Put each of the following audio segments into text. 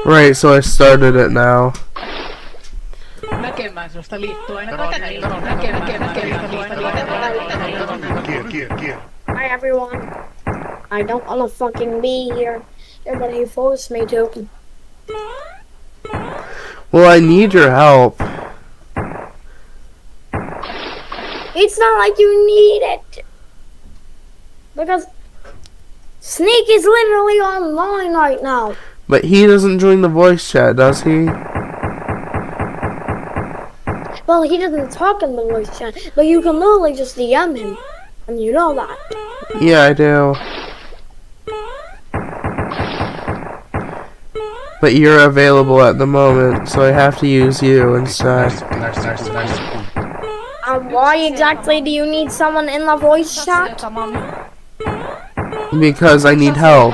Right, so I started it now. Näkemään susta liittuu aina Hi everyone. I don't wanna fucking be here. Everybody forced me to. Well, I need your help. It's not like you need it. Because Snake is literally online right now. But he doesn't join the voice chat, does he? Well, he doesn't talk in the voice chat, but you can literally just DM him. And you know that. Yeah, I do. But you're available at the moment, so I have to use you instead. Why exactly do you need someone in the voice chat? Because I need help.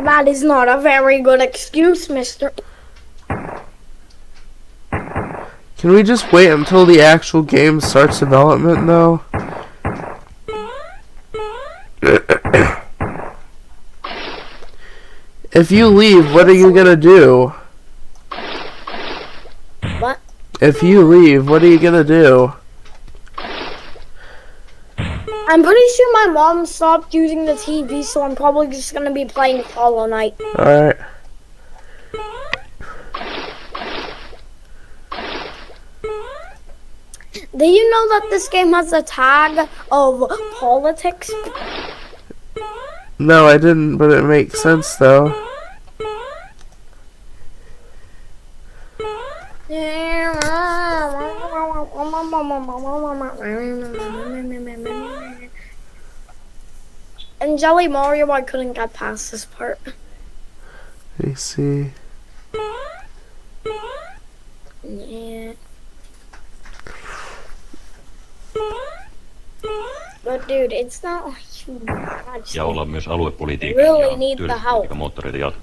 That is not a very good excuse, mister. Can we just wait until the actual game starts development, though? If you leave, what are you gonna do? What? If you leave, what are you gonna do? I'm pretty sure my mom stopped using the TV, so I'm probably just gonna be playing Hollow Knight. Alright. Do you know that this game has a tag of politics? No, I didn't, but it makes sense, though. And Jelly Mario, I couldn't get past this part. Let me see. Yeah. But dude, it's not like you Ja olla myös aluepolitiikan really ja need the help. työllisyyspolitiikan moottoreita jatkaa.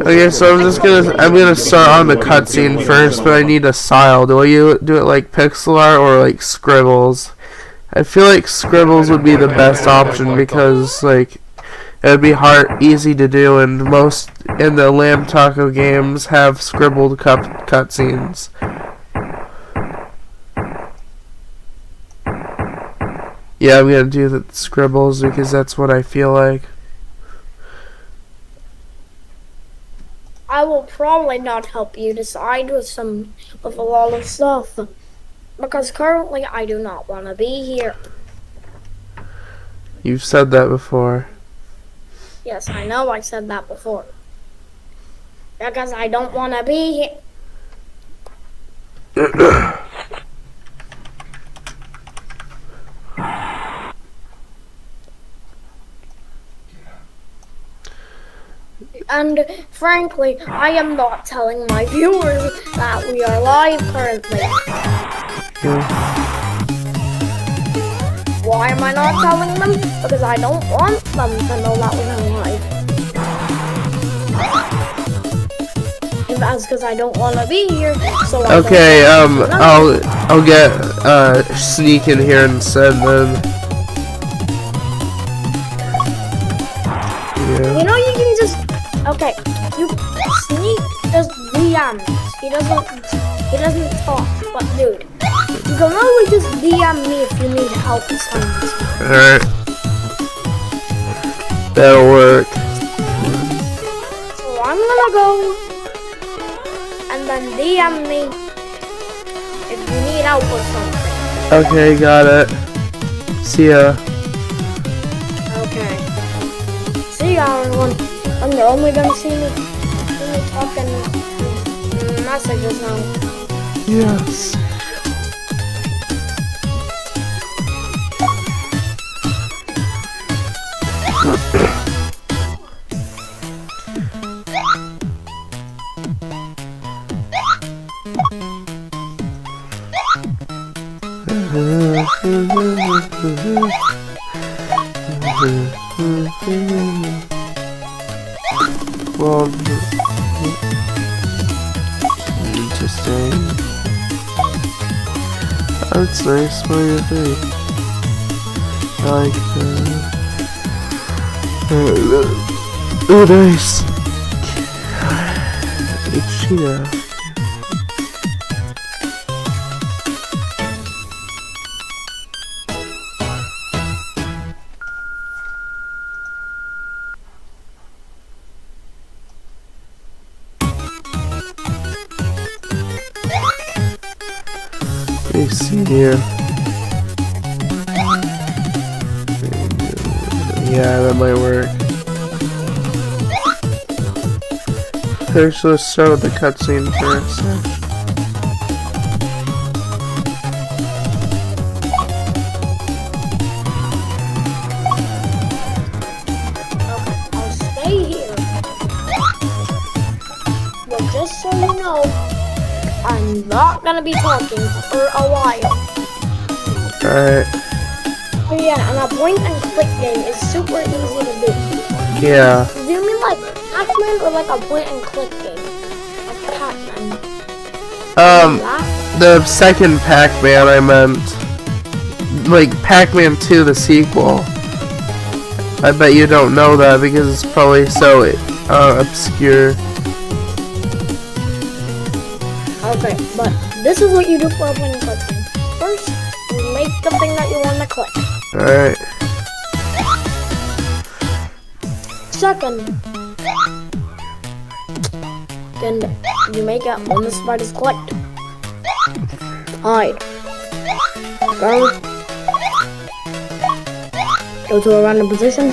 Okay, so I'm gonna start on the cutscene first, but I need a style. Do you do it like pixel art or like scribbles? I feel like scribbles would be the best option because like it would be easy to do, and most in the Lamb Taco games have scribbled cutscenes. Yeah, I'm gonna do the scribbles because that's what I feel like. I will probably not help you decide with a lot of stuff. Because currently I do not want to be here. You've said that before. Yes, I know I said that before. Because I don't want to be here. And frankly, I am not telling my viewers that we are live currently. Why am I not telling them? Because I don't want them to know that we are live. And that's because I don't want to be here. So Okay, I'll get Sneak in here instead then. Yeah. You know, you can just Sneak just DMs. He doesn't talk. But dude, you can really just DM me if you need help with something. Alright. That'll work. So I'm gonna go and then DM me if you need help with something. Okay, got it. See ya. Okay. See ya, everyone. And you're only gonna see me talking messages now. Yes. Well, interesting. That's nice. What do you think? I like that. Oh, nice. It's Cheetah. Let me see here. Yeah, that might work. First, let's start with the cutscene first. Okay, I'll stay here. But just so you know, I'm not gonna be talking for a while. Alright. Oh yeah, and a point and click game is super easy to do. Yeah. Do you mean like Pac-Man or like a point and click game? Like Pac-Man. The second Pac-Man I meant. Like Pac-Man 2, the sequel. I bet you don't know that because it's probably so obscure. Okay, but this is what you do for a point and click game. First, you make the thing that you want to click. Alright. Second, then you make it when the spider's clicked. Hide. Go to a random position.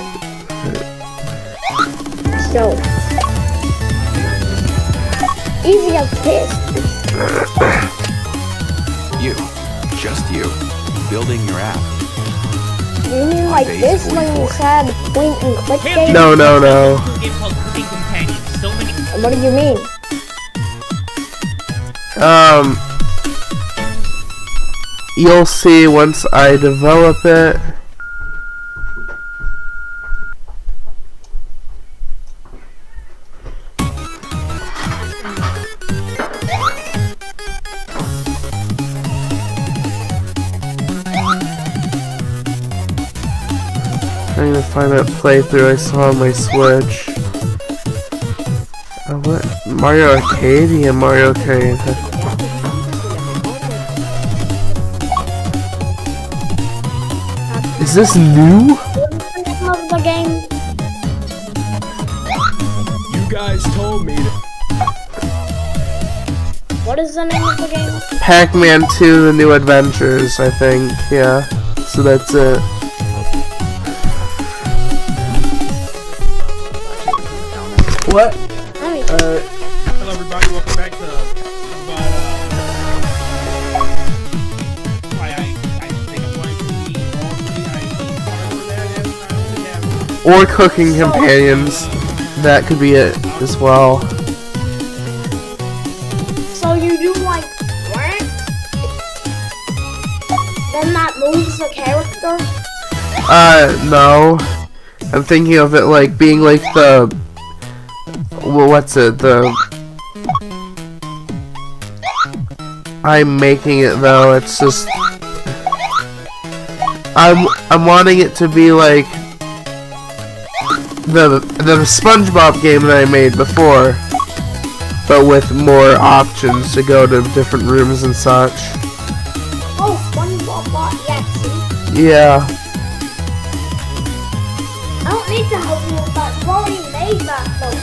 So, easy as this. You, just you, building your app. You mean like this when you said point and click game? No. Game called Cooking Companions. So many. What do you mean? You'll see once I develop it. I'm gonna find that playthrough I saw on my Switch. What? Mario Arcade? Yeah, Mario Arcade. Is this new? What's the name of the game? You guys told me to. What is the name of the game? Pac-Man 2, The New Adventures, I think. Yeah. So that's it. What? Hey. Hello, everybody. Welcome back to. I think I'm going to be Or Cooking Companions. That could be it as well. So you do like what? Then that moves the character? No. I'm thinking of it like being like the... Well, what's it? I'm making it though, it's just... I'm wanting it to be like... The SpongeBob game that I made before, but with more options to go to different rooms and such. Oh, SpongeBob bot, yes, see? Yeah. I don't need to help you with that. You already made that though.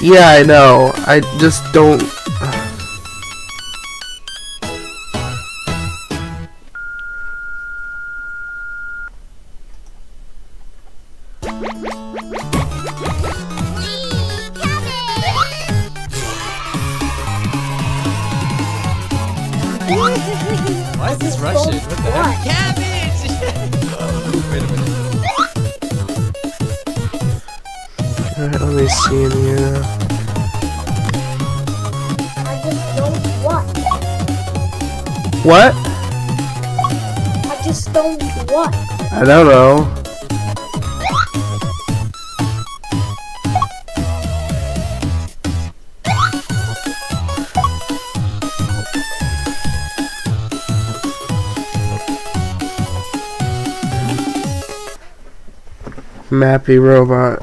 Yeah, I know. I just don't... Why is this Russian? What the heck? Cabbage! Wait a minute. Alright, let me see in here. I just don't what? What? I just don't what? I don't know. Mappy robot.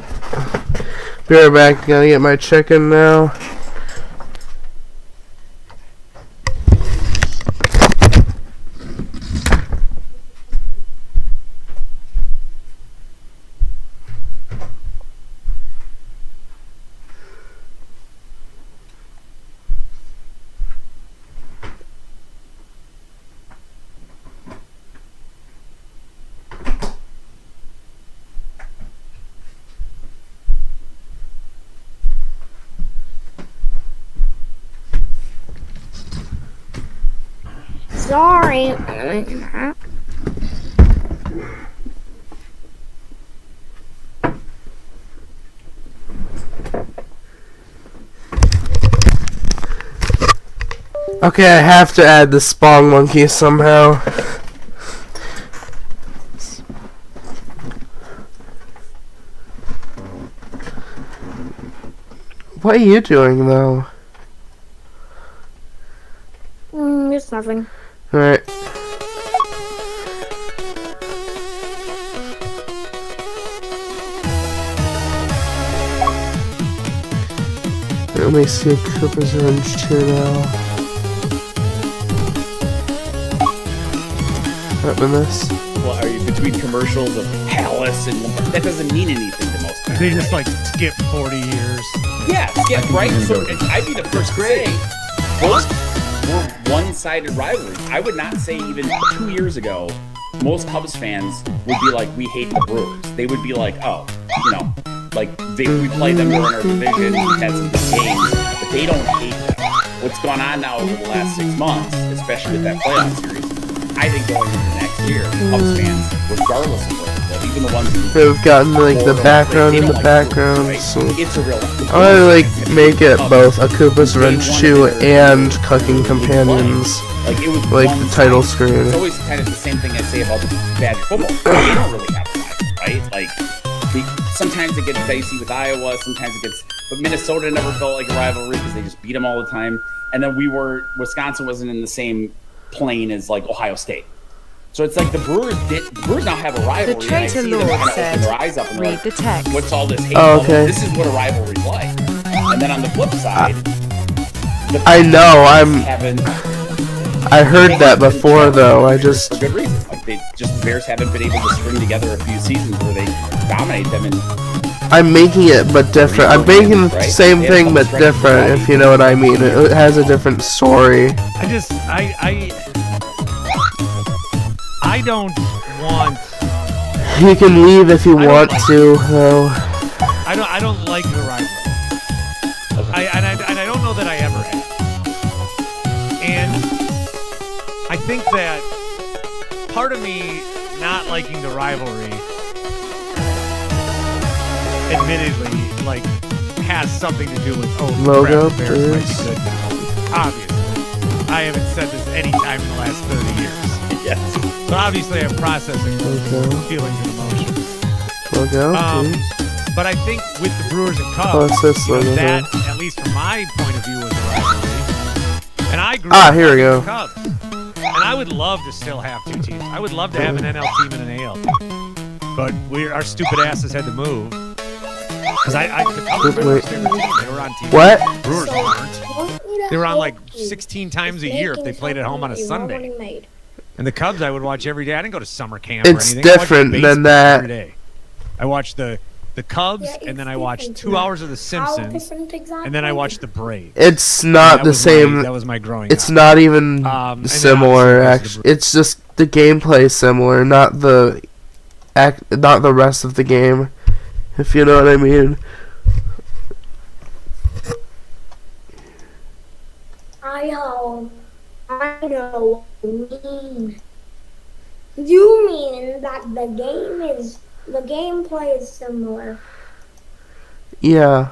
Be right back. Gotta get my chicken now. Sorry. Okay, I have to add the spawn monkey somehow. What are you doing though? It's nothing. Alright. Let me see Koopa's Revenge 2 now. What in this? Well, are you between commercials of Palace and that doesn't mean anything to most people. They just like skip 40 years. Yeah, skip right. So I'd be the first to say those were one-sided rivalries. I would not say even 2 years ago, most Cubs fans would be like, we hate the Brewers. They would be like, oh, you know, like we play them, they're in our division, we've had some good games, but they don't hate them. What's gone on now over the last 6 months, especially with that playoff series, I think going into next year, Cubs fans, regardless of what they live, even the ones who They've gotten like the background they in don't the like background, Brewers, so right? It's a real. I wanna like make it both a Koopa's Revenge 2 and Cooking Companions, Like it was like one the title side. screen. It's always kind of the same thing I say about the bad football. They don't really have a rival, right? Like sometimes it gets dicey with Iowa, sometimes it gets. But Minnesota never felt like a rivalry because they just beat them all the time. And then Wisconsin wasn't in the same plane as like Ohio State. So it's like the Brewers now have a rivalry. The traitor and I see them lord kind of said, open their eyes up and read like, the text. what's all this hate? Oh, okay. This is what a rivalry's like. And then on the flip side, the I know, haven't. I heard that before though, I For just, good reason. Like Bears haven't been able to string together a few seasons where they dominate them. And I'm making it but different. I'm making the same thing but different, if you know what I mean. It has a different story. I don't want. You can leave if you want to, though. I don't like the rivalry. I don't know that I ever have. And I think that part of me not liking the rivalry, admittedly, like has something to do with Logo, crap, the Bears might be good now. Obviously, I haven't said this any time in the last 30 years. yes. So obviously, I'm processing Okay. feelings and emotions. Logo, please. But I think with the Brewers and Oh, Cubs, it's this logo that, here. at least from my point of view, was a rivalry. And I grew Ah, up here we with go. the Cubs. And I would love to still have two teams. I would love to have an NL team and an AL team. But our stupid asses had to move. Because the Cubs were my Wait. favorite team. They were on TV. What? Brewers So, weren't. want me to They were on help like you 16 times a with year if they making played at home on a something you've Sunday. already made? And the Cubs I would watch every day. I didn't go to summer camp It's or anything. I watched different than baseball that. every day. I watched the Cubs, Yeah, and then it's I watched different 2 than hours of The How Simpsons, different exactly? and then I watched the Braves. It's And not that the was same. that was my growing It's up. not even And then similar. obviously Actually, it's just the gameplay is similar, not the rest of the game. If you know what I mean. I know what you mean. You mean that the gameplay is similar. Yeah.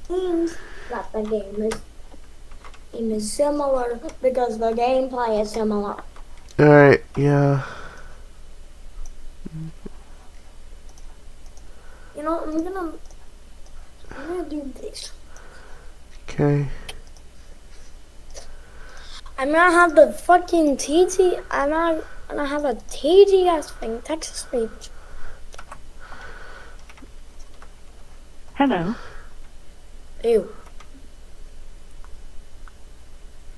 Means that the game is similar because the gameplay is similar. All right. Yeah. You know, I'm gonna do this. Okay. I'm gonna have the fucking TT. And I have a TDS thing, text to speech. Hello. Ew.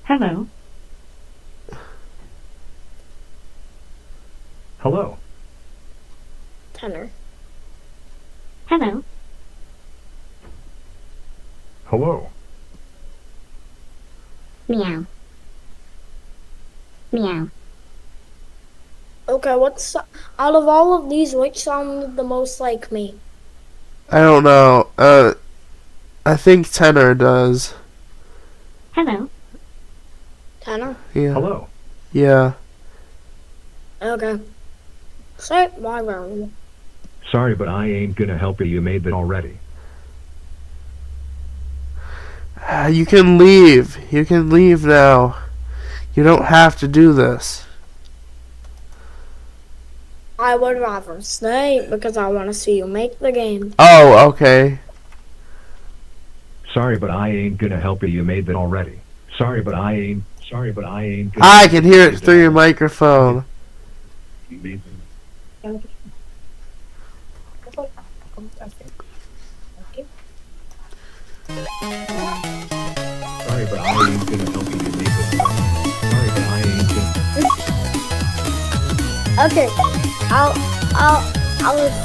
Hello. Hello. Tenor. Hello. Hello. Meow. Meow. Okay, out of all of these, which sounded the most like me? I don't know. I think Tenor does. Hello. Tenor? Yeah. Hello. Yeah. Okay. Say it my round. Sorry, but I ain't gonna help you. You made that already. You can leave. You can leave now. You don't have to do this. I would rather stay because I want to see you make the game. Oh, okay. Sorry, but I ain't gonna help you. You made that already. Sorry, but I ain't. Sorry, but I ain't. I can hear it through your microphone. You made that. Sorry, but I ain't gonna help you. You made that. Sorry, but I ain't gonna. Okay, I'll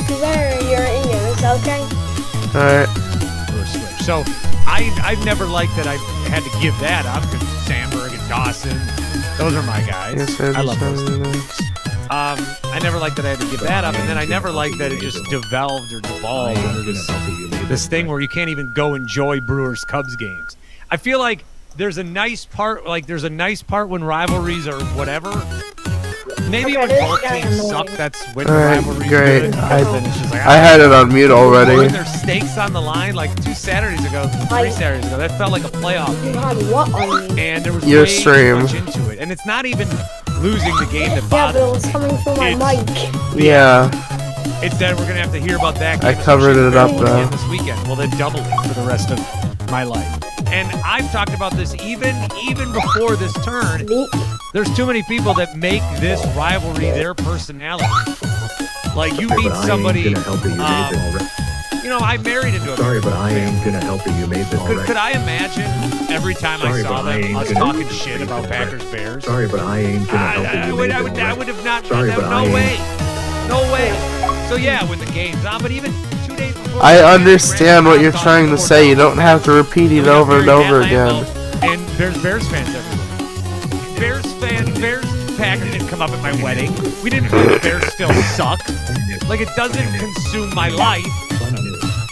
swear your ears, okay? Alright. So I've never liked that I had to give that up because Sandberg and Dawson, those are my guys. Yes, I love those really two. nice. I never liked that I had to give that up, and then I never liked that it just devolved or devolved into this thing where you can't even go enjoy Brewers Cubs games. I feel like there's a nice part when rivalries or whatever. Maybe Okay, when both this is teams annoying. suck, that's when the Alright, rivalry's great. good. I Then it's just like, I had it on mute when already. there's stakes on the line, like 3 Saturdays ago, that felt like a playoff game. God, what are you? And there was Your way stream. too much into it. And it's not even losing the game that Yeah, but it bothers was me. coming through my It's- mic. Yeah. It's that we're going to have to hear about that I game. covered it up, especially though. this weekend. Well, then double it for the rest of my life. And I've talked about this even before this turn. There's too many people that make this rivalry their personality. Like you meet But I somebody, ain't gonna help you. You made that already. you know, I married into a Sorry, but I ain't gonna help you. You made that already. Could I imagine every time Sorry, I saw but I them ain't us gonna talking help you. shit about Packers Bears? Sorry, but I ain't gonna help you. I You would made that have already. not. Sorry, but I no ain't. way, no way. So yeah, when the game's on, but even 2 days before. I understand what you're trying to say. You don't have to repeat it over and over again. And there's Bears fans everywhere. Bears Packers didn't come up at my wedding. We didn't know the Bears still suck. Like it doesn't consume my life.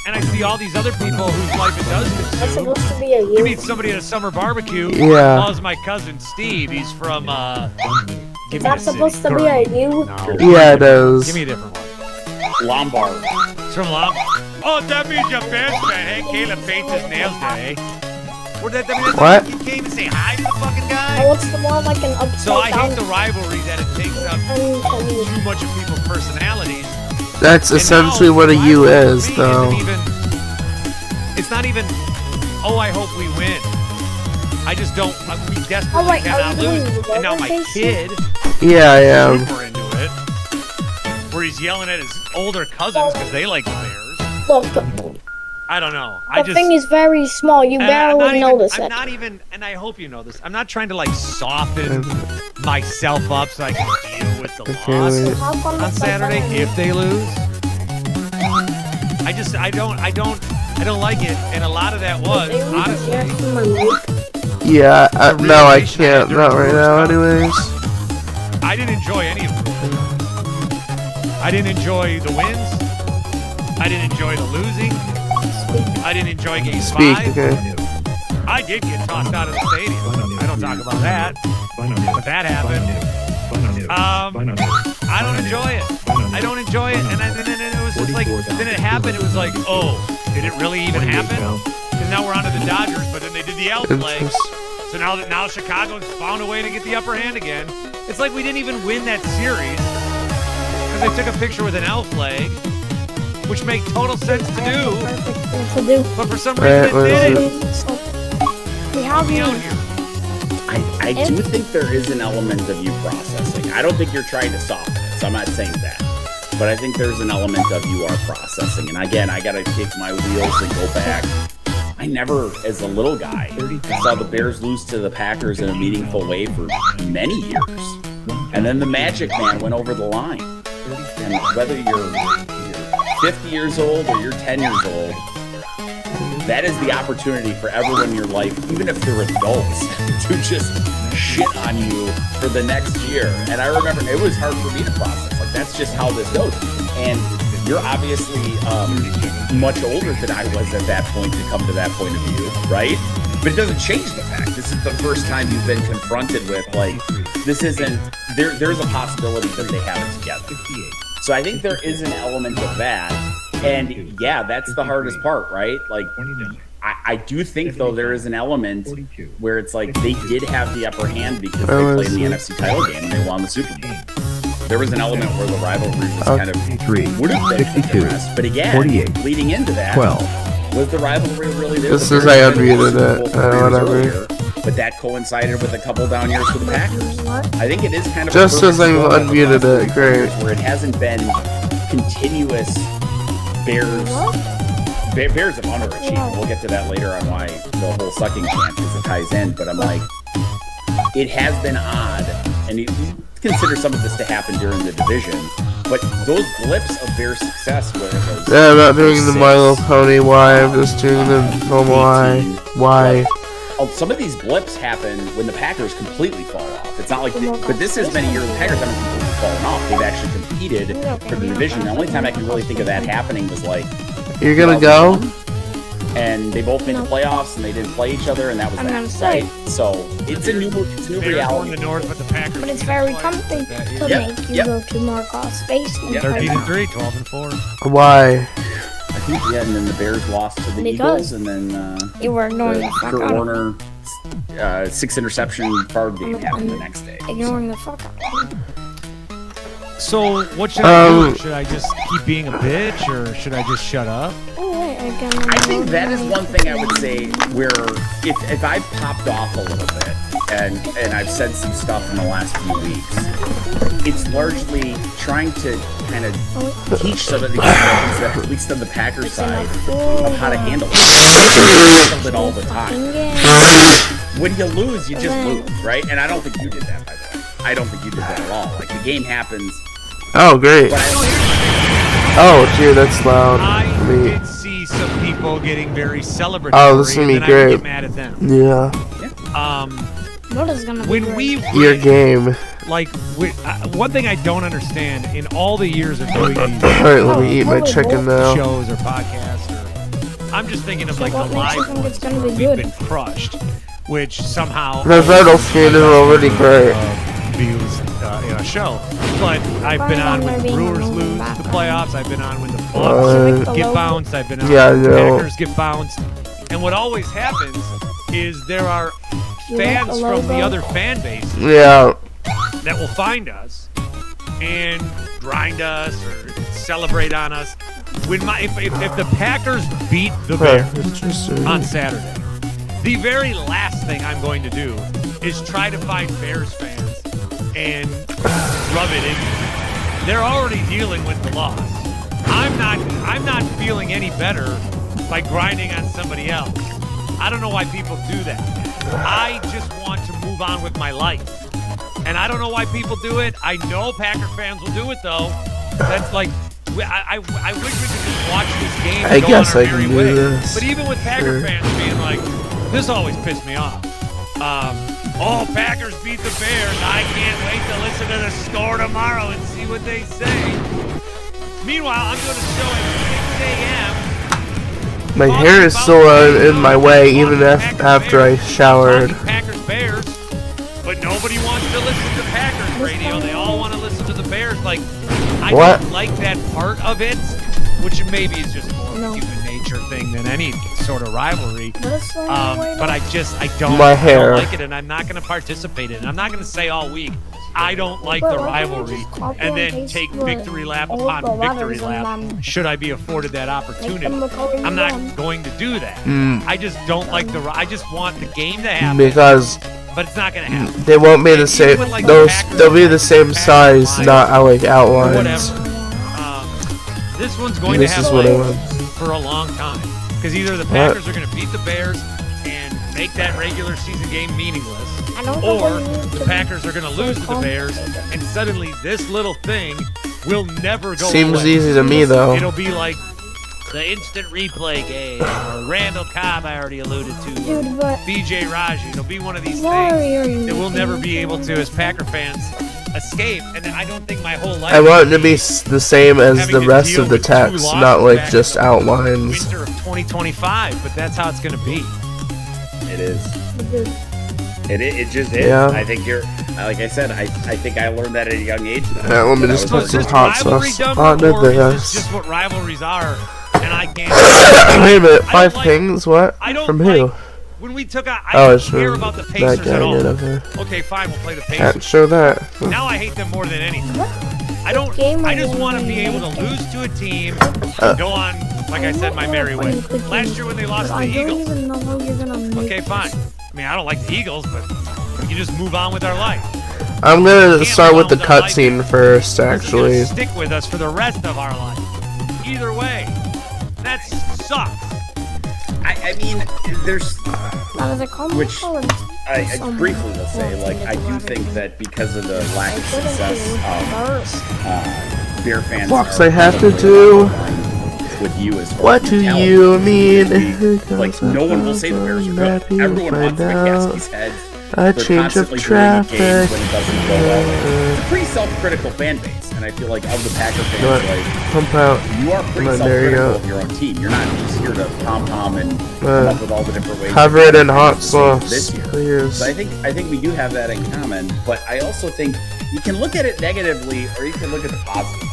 And I see all these other people whose life it does That's consume. supposed to be a You you. meet somebody at a summer barbecue. Yeah. Loves my cousin Steve. He's from give me That's a city. supposed to be a you. No. Yeah, it is. Give me a different one. Lombard. It's from Lombard. Oh, that means you're Bears fan. Hey, Caleb paints his nails today. That means What? You came and say hi to the fucking guy. Oh, what's the one like an upside So I down hate the rivalry that it takes up too much of people's personalities. That's And essentially now what a U rivalry is, for me though. It's not even, oh, I hope we win. I just don't, we desperately Oh, wait, cannot are you lose. doing And now my reservation? kid Yeah, I am. super into it, where he's yelling at his older cousins because they like the Bears. Look, I don't know. the thing is very small. You and I'm not barely even- notice I'm it. not even, and I hope you know this. I'm not trying to like soften myself up so I can deal with the Okay, loss wait. How come on it's like Saturday that? if they lose. I don't like it, and a lot of that was They leave honestly. it from my mic. Yeah, The no, I realization I had can't. during Not the right Brewers now, Cup. anyways. I didn't enjoy any of it. I didn't enjoy the wins. I didn't enjoy the losing. I didn't enjoy game Speak, 5. okay. I did get tossed out of the stadium. I don't talk about that, but that happened. I don't enjoy it. I don't enjoy it, and then it was just like, then it happened. It was like, oh, did it really even happen? Because now we're on to the Dodgers, but then they did the L flag. So now Chicago's found a way to get the upper hand again. It's like we didn't even win that series because they took a picture with an L flag, which made total sense to do. Perfect thing to do. But for some Right, reason what it is didn't. So, we have Help me you. out here. I I do think there is an element of you processing. I don't think you're trying to soften it, so I'm not saying that. But I think there's an element of you are processing. And again, I gotta kick my wheels and go back. I never, as a little guy, saw the Bears lose to the Packers in a meaningful way for many years. And then the Magic Man went over the line. And whether you're 50 years old or you're 10 years old, that is the opportunity for everyone in your life, even if they're adults, to just shit on you for the next year. And I remember it was hard for me to process. Like, that's just how this goes. And you're obviously much older than I was at that point to come to that point of view, right? But it doesn't change the fact this is the first time you've been confronted with, like, this isn't, there's a possibility that they have it together. So I think there is an element of that. And yeah, that's the hardest part, right? Like, I do think, though, there is an element where it's like they did have the upper hand because they played in the NFC title game and they won the Super Bowl. There was an element where the rivalry was kind of would have been interest, but again, leading into that, was the rivalry really there? This is I unmuted it. Whatever. But that coincided with a couple down years for the Packers. I think it is kind of just as I unmuted it. Great. Where it hasn't been continuous. Bears have underachieved. We'll get to that later on why the whole sucking chant because it ties in. But I'm like, it has been odd, and you consider some of this to happen during the division. But those blips of Bears' success, where it was I'm not doing the My Little Pony why. I'm just doing the normal why. Some of these blips happen when the Packers completely fall off. It's not like, but this has been a year the Packers haven't completely fallen off. They've actually competed for the division. The only time I can really think of that happening was like, you're gonna go? And they both made the playoffs, and they didn't play each other, and that was that, right? So it's a new reality. The North, but the Packers. But it's very tempting to make you go to Markov's basement. 13-3, 12-4. Why? I think, yeah, and then the Bears lost to the Eagles, and then you were ignoring the fuck Kurt out Warner 6 interception card game happened the next day. Ignoring the fuck out. So what should I do? Should I just keep being a bitch, or should I just shut up? I think that is one thing I would say where if I've popped off a little bit and I've said some stuff in the last few weeks, it's largely trying to kind of teach some of these things that, at least on the Packers side, of how to handle it. Handle it all the time. When you lose, you just lose, right? And I don't think you did that, by the way. I don't think you did that at all. Like, the game happens. Oh, great. Oh, gee, that's loud. I did see some people getting very celebratory. Oh, this is gonna be great. I get mad at them. Yeah. What is gonna be when great? we win, your game. Like, one thing I don't understand in all the years of doing these Alright, let me eat my chicken now. shows or podcasts, or I'm just thinking of like the live ones where we've been crushed, which somehow the vital scan is already great. Views in a show, but I've been on when the Brewers lose the playoffs. I've been on when the Bucks get bounced. I've been on when the Packers get bounced. And what always happens is there are fans from the other fan bases that will find us and grind us or celebrate on us. When if the Packers beat the Bears on Saturday, the very last thing I'm going to do is try to find Bears fans and rub it in. They're already dealing with the loss. I'm not feeling any better by grinding on somebody else. I don't know why people do that. I just want to move on with my life. And I don't know why people do it. I know Packer fans will do it, though. That's like, I wish we could just watch this game and go on our merry way. This. But even with Packer fans being like, this always pissed me off. Packers beat the Bears. I can't wait to listen to the score tomorrow and see what they say. Meanwhile, I'm doing a show at 6 a.m. My hair is still in my way even after I showered. Packers Bears, but nobody wants to listen to Packers radio. They all want to listen to the Bears. Like, I don't like that part of it, which maybe is just more of a human nature thing than any sort of rivalry. But I don't like it, and I'm not going to participate in it. I'm not going to say all week, I don't like the rivalry, and then take victory lap upon victory lap should I be afforded that opportunity. I'm not going to do that. I just don't like I just want the game to happen. Because but it's not gonna happen. They won't be the Even same. with, like, Those Packers they'll be the and same Packers size, live not like or outlines. whatever. This one's going This to have is what I legs want. for a long time because either the Packers are going to beat the Bears and make that regular season game meaningless, I don't know or what you the Packers are going to lose to the Bears, and suddenly this little thing will never go Seems away. easy to me though. It'll be like the instant replay game, or Randall Cobb I already alluded to, Dude, but BJ Raji. It'll be one of these why things are you that we'll never be able to, as Packer fans, escape. And I don't think my whole life. I want it to be the same as having the to rest deal of the with two text, losses not like back just in the outlines. Winter of 2025, but that's how it's going to be. It is. It just is. Yeah. I think you're, like I said, I think I learned that at a young age. Yeah, let me just So put is some this hot rivalry sauce done, on or is this this. just what rivalries are? And I can't. Wait a minute, I 5 don't like- pings? What? I don't From like, who? When we took out, I Oh, don't it's care from about the that Pacers guy. at all. Yeah, okay. Okay, fine, we'll play the Can't Pacers. show that. Now I hate them more than anything. I don't. game I are just you want to be playing? able to lose to a team and go on, like I said, my merry way. Last year when they lost to the I don't Eagles. even know how you're gonna make Okay, fine. I mean, I don't like the Eagles, but we can just move on with our life. I'm gonna Can't start with move the on with our life. cutscene first, This is gonna actually. stick with us for the rest of our life. Either way, that sucks. I mean, there's, That is a common Which color. I briefly will say, like, I do think that because of the lack of success of Bear fans, Fox, are I have to probably do. aligned with you as far What as do talent you goes. mean? Like, no one will say the Bears are good. Everyone wants McCaskey's head. A They're change of constantly bringing games traffic. when it doesn't go well. It's a pretty self-critical fan base, and I feel like of the Packer fans, What? like, Pump out. you are pretty Come on, there you self-critical go. of your own team. You're not just here to pom-pom and come up with all the different ways. Cover to it in hot succeed sauce, this year. please. So I think we do have that in common, but I also think you can look at it negatively or you can look at the positive.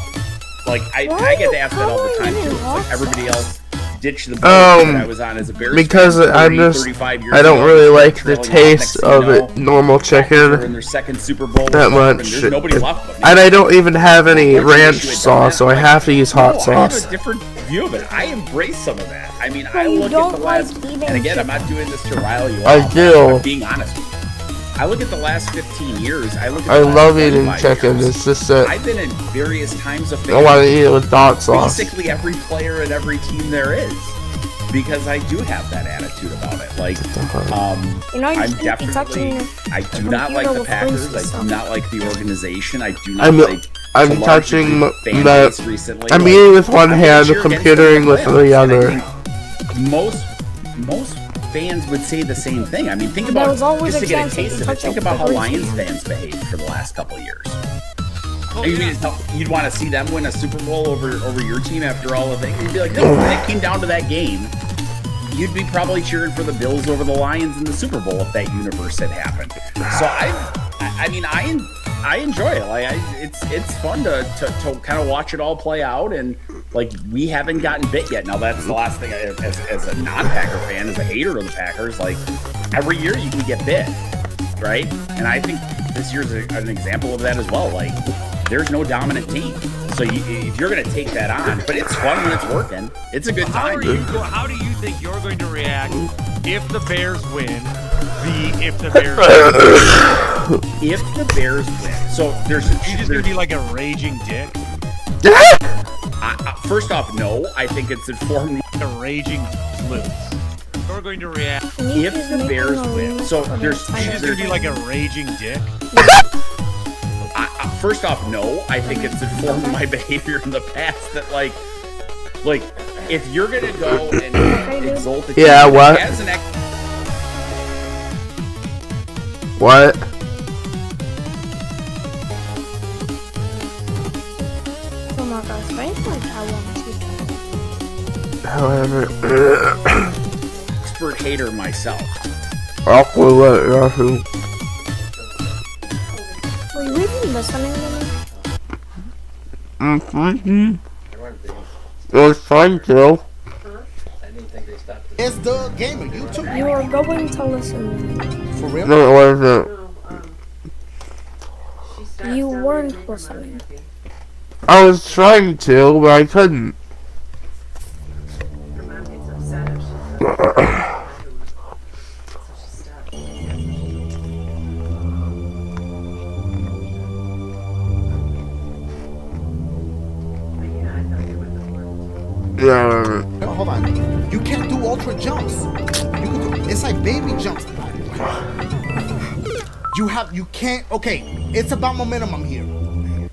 Like I get asked that all the time too. It's like everybody else ditched the boat that I was on as a Bears because fan I'm 30, just 35 years I don't ago, really like the trailing off, taste next thing you of know, it, normal Packers are in chicken their second Super Bowl that or whatever, and much. There's nobody left but me. And I don't even have any What's the ranch issue with sauce, so I that? have to use hot No, I have sauce. a different view of it. I embrace some of that. I mean, But I you look at don't the last, like eating and again, I'm chicken. not doing this to rile you I up. do. I'm being honest with you. I look at the last 15 years. I look at I the last love eating 25 chicken. years. It's just that I've been in various times of I want to eat it with hot sauce. basically every player and every team there is, because I do have that attitude about it. Like, You know, you I'm should be definitely, touching I do not like computer the with Packers. crazy I do stuff. not like the organization. I do not I'm like. I'm to large touching degree, fan base the. recently. I'm Like, eating with one I'm hand, gonna cheer against computering them with in playoffs, the and I other. think most fans would say the same thing. I mean, think There about was always just a to get a chance that taste you of it. touch Think it about how with Lions crazy. fans behaved for the last couple of years. Oh, You yeah. mean you'd want to see them win a Super Bowl over your team after all of it? You'd be like, no, when it came down to that game, you'd be probably cheering for the Bills over the Lions in the Super Bowl if that universe had happened. So I mean, I enjoy it. Like it's fun to kind of watch it all play out, and like we haven't gotten bit yet. Now that's the last thing as a non-Packer fan, as a hater of the Packers. Like every year you can get bit, right? And I think this year's an example of that as well. Like there's no dominant team, so if you're gonna take that on, but it's fun when it's working. It's a good time. How do you think you're going to react if the Bears win? If the Bears If the Bears win, so there's you just gonna be like a raging dick, first off, no. I think it's informed. a raging lose. You're going to react. If the Bears win, so there's You're just gonna be like a raging dick. first off, no. I think it's informed my behavior in the past that like if you're gonna go and exalt the team Yeah, what? as an What? Oh my gosh, right? Like I want to. However, expert hater myself, awkward what Yahoo. Were you even listening to me? Mm-hmm. It was fun too. It's Doug Gamer, YouTube. You are going to listen to me. For real? No, it wasn't. You weren't listening. I was trying to, but I couldn't. Yeah. No, hold on. You can't do ultra jumps. You can do, it's like baby jumps. You can't, okay, it's about momentum here.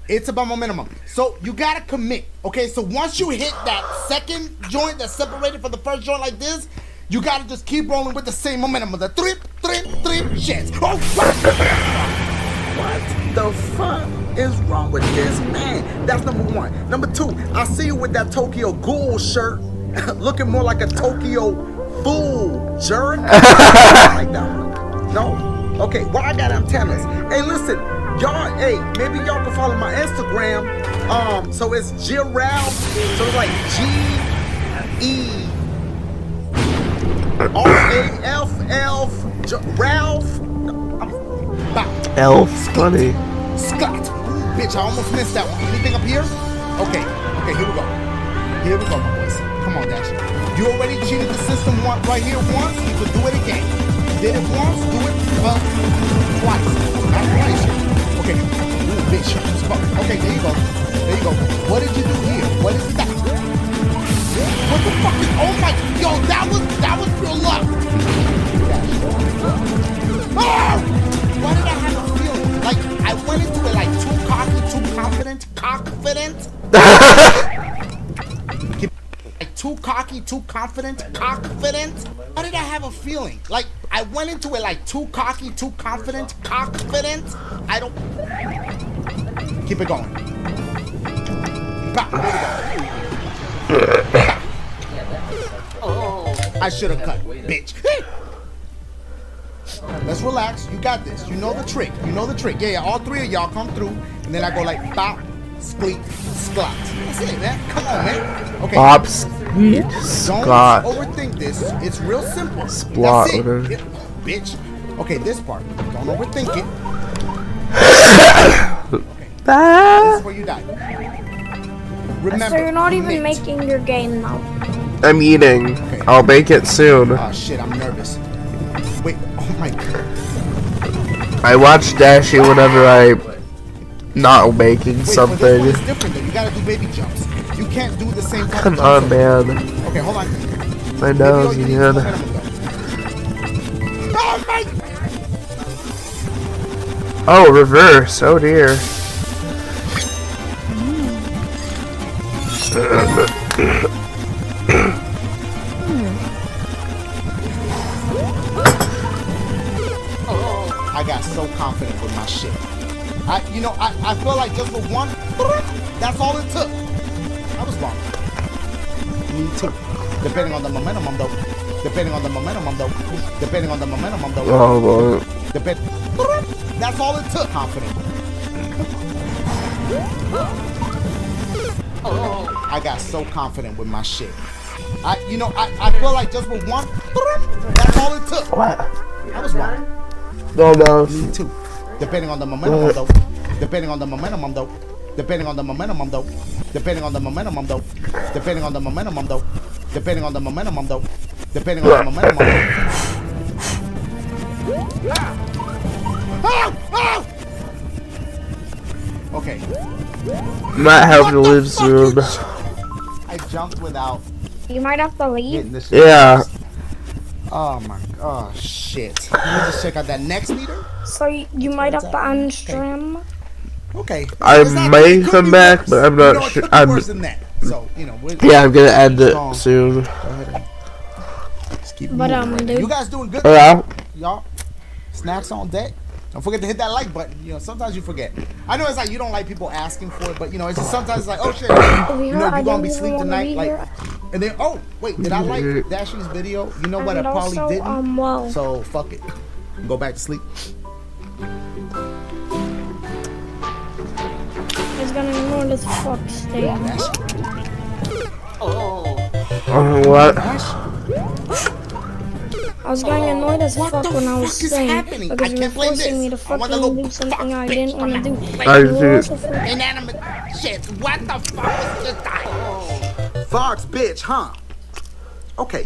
It's about momentum. So you gotta commit, okay? So once you hit that second joint that's separated from the first joint like this, you gotta just keep rolling with the same momentum of the trip, shits. Oh, what the fuck is wrong with this man? That's number one. Number two, I see you with that Tokyo Ghoul shirt, looking more like a Tokyo Fool jerk. Like that one. No? Okay, well, I got antennas. Hey, listen, y'all, hey, maybe y'all can follow my Instagram. So it's Giraffe. So it's like G-E-R-A-F-F, Ralph. Elf, funny. Scott. Bitch, I almost missed that one. Anything up here? Okay, here we go. Here we go, my boys. Come on, Dash. You already cheated the system right here once. You could do it again. Did it once, do it twice. Not twice. Okay. Ooh, bitch. Okay, there you go. There you go. What did you do here? What is that? What the fuck is, oh my, yo, that was real luck. Oh! Why did I have a feeling? Like, I went into it like too cocky, too confident. Like too cocky, too confident. Why did I have a feeling? Like, I went into it like too cocky, too confident. I don't. Keep it going. There we go. I should have cut, bitch. Let's relax. You got this. You know the trick. Yeah, all three of y'all come through, and then I go like bop, skleet, sklot. That's it, man. Come on, man. Okay. Bop, skleet, sklot. Don't overthink this. It's real simple. Splot, That's it. whatever. Bitch. Okay, this part. Don't overthink it. Okay. This is where you die. Remember. So you're not even making your game now. I'm eating. Okay. I'll make it soon. Oh shit, I'm nervous. Wait, oh my god. I watch Dashy whenever I'm not making Wait, something. But this one is different though. You gotta do baby jumps. You can't do the same type Come of on, jumps. man. Okay, hold on. My nose, man. Oh my! Oh, reverse. Oh dear. I got so confident with my shit. I feel like just for one, that's all it took. I was wrong. Me too. Depending on the momentum, I'm though. Oh, Lord. That's all it took. Confident. I got so confident with my shit. I feel like just with one, that's all it took. What? I was wrong. No. Me too. Depending on the momentum, though. Okay. Might have to leave soon. I jumped without You might have to leave. hitting this. Yeah. Oh my god, shit. Let me just check out that next meter. So you might have to unstream. Okay. I It's not- may it could come be back, worse. but I'm You know, not it sure. could be worse than that. So, Yeah, I'm gonna end it Go soon. ahead and just keep But, moving right now. dude. You guys doing good? Yeah. Y'all, snacks on deck. Don't forget to hit that like button. Sometimes you forget. I know it's like you don't like people asking for it, but it's just sometimes it's like, oh shit, you're gonna be asleep tonight, like, and then wait, did I like Dashy's video? You know what? I probably didn't. Well, So fuck it. Go back to sleep. he's gonna ignore this fuck state. What? I was getting annoyed as fuck when I was is saying happening? because I you were can't play forcing this. me to I wanna fucking go do something fuck, I bitch. didn't want to do. I You were see. also forcing- Inanimate shit. What the fuck was this guy? Fox, bitch, huh? Okay.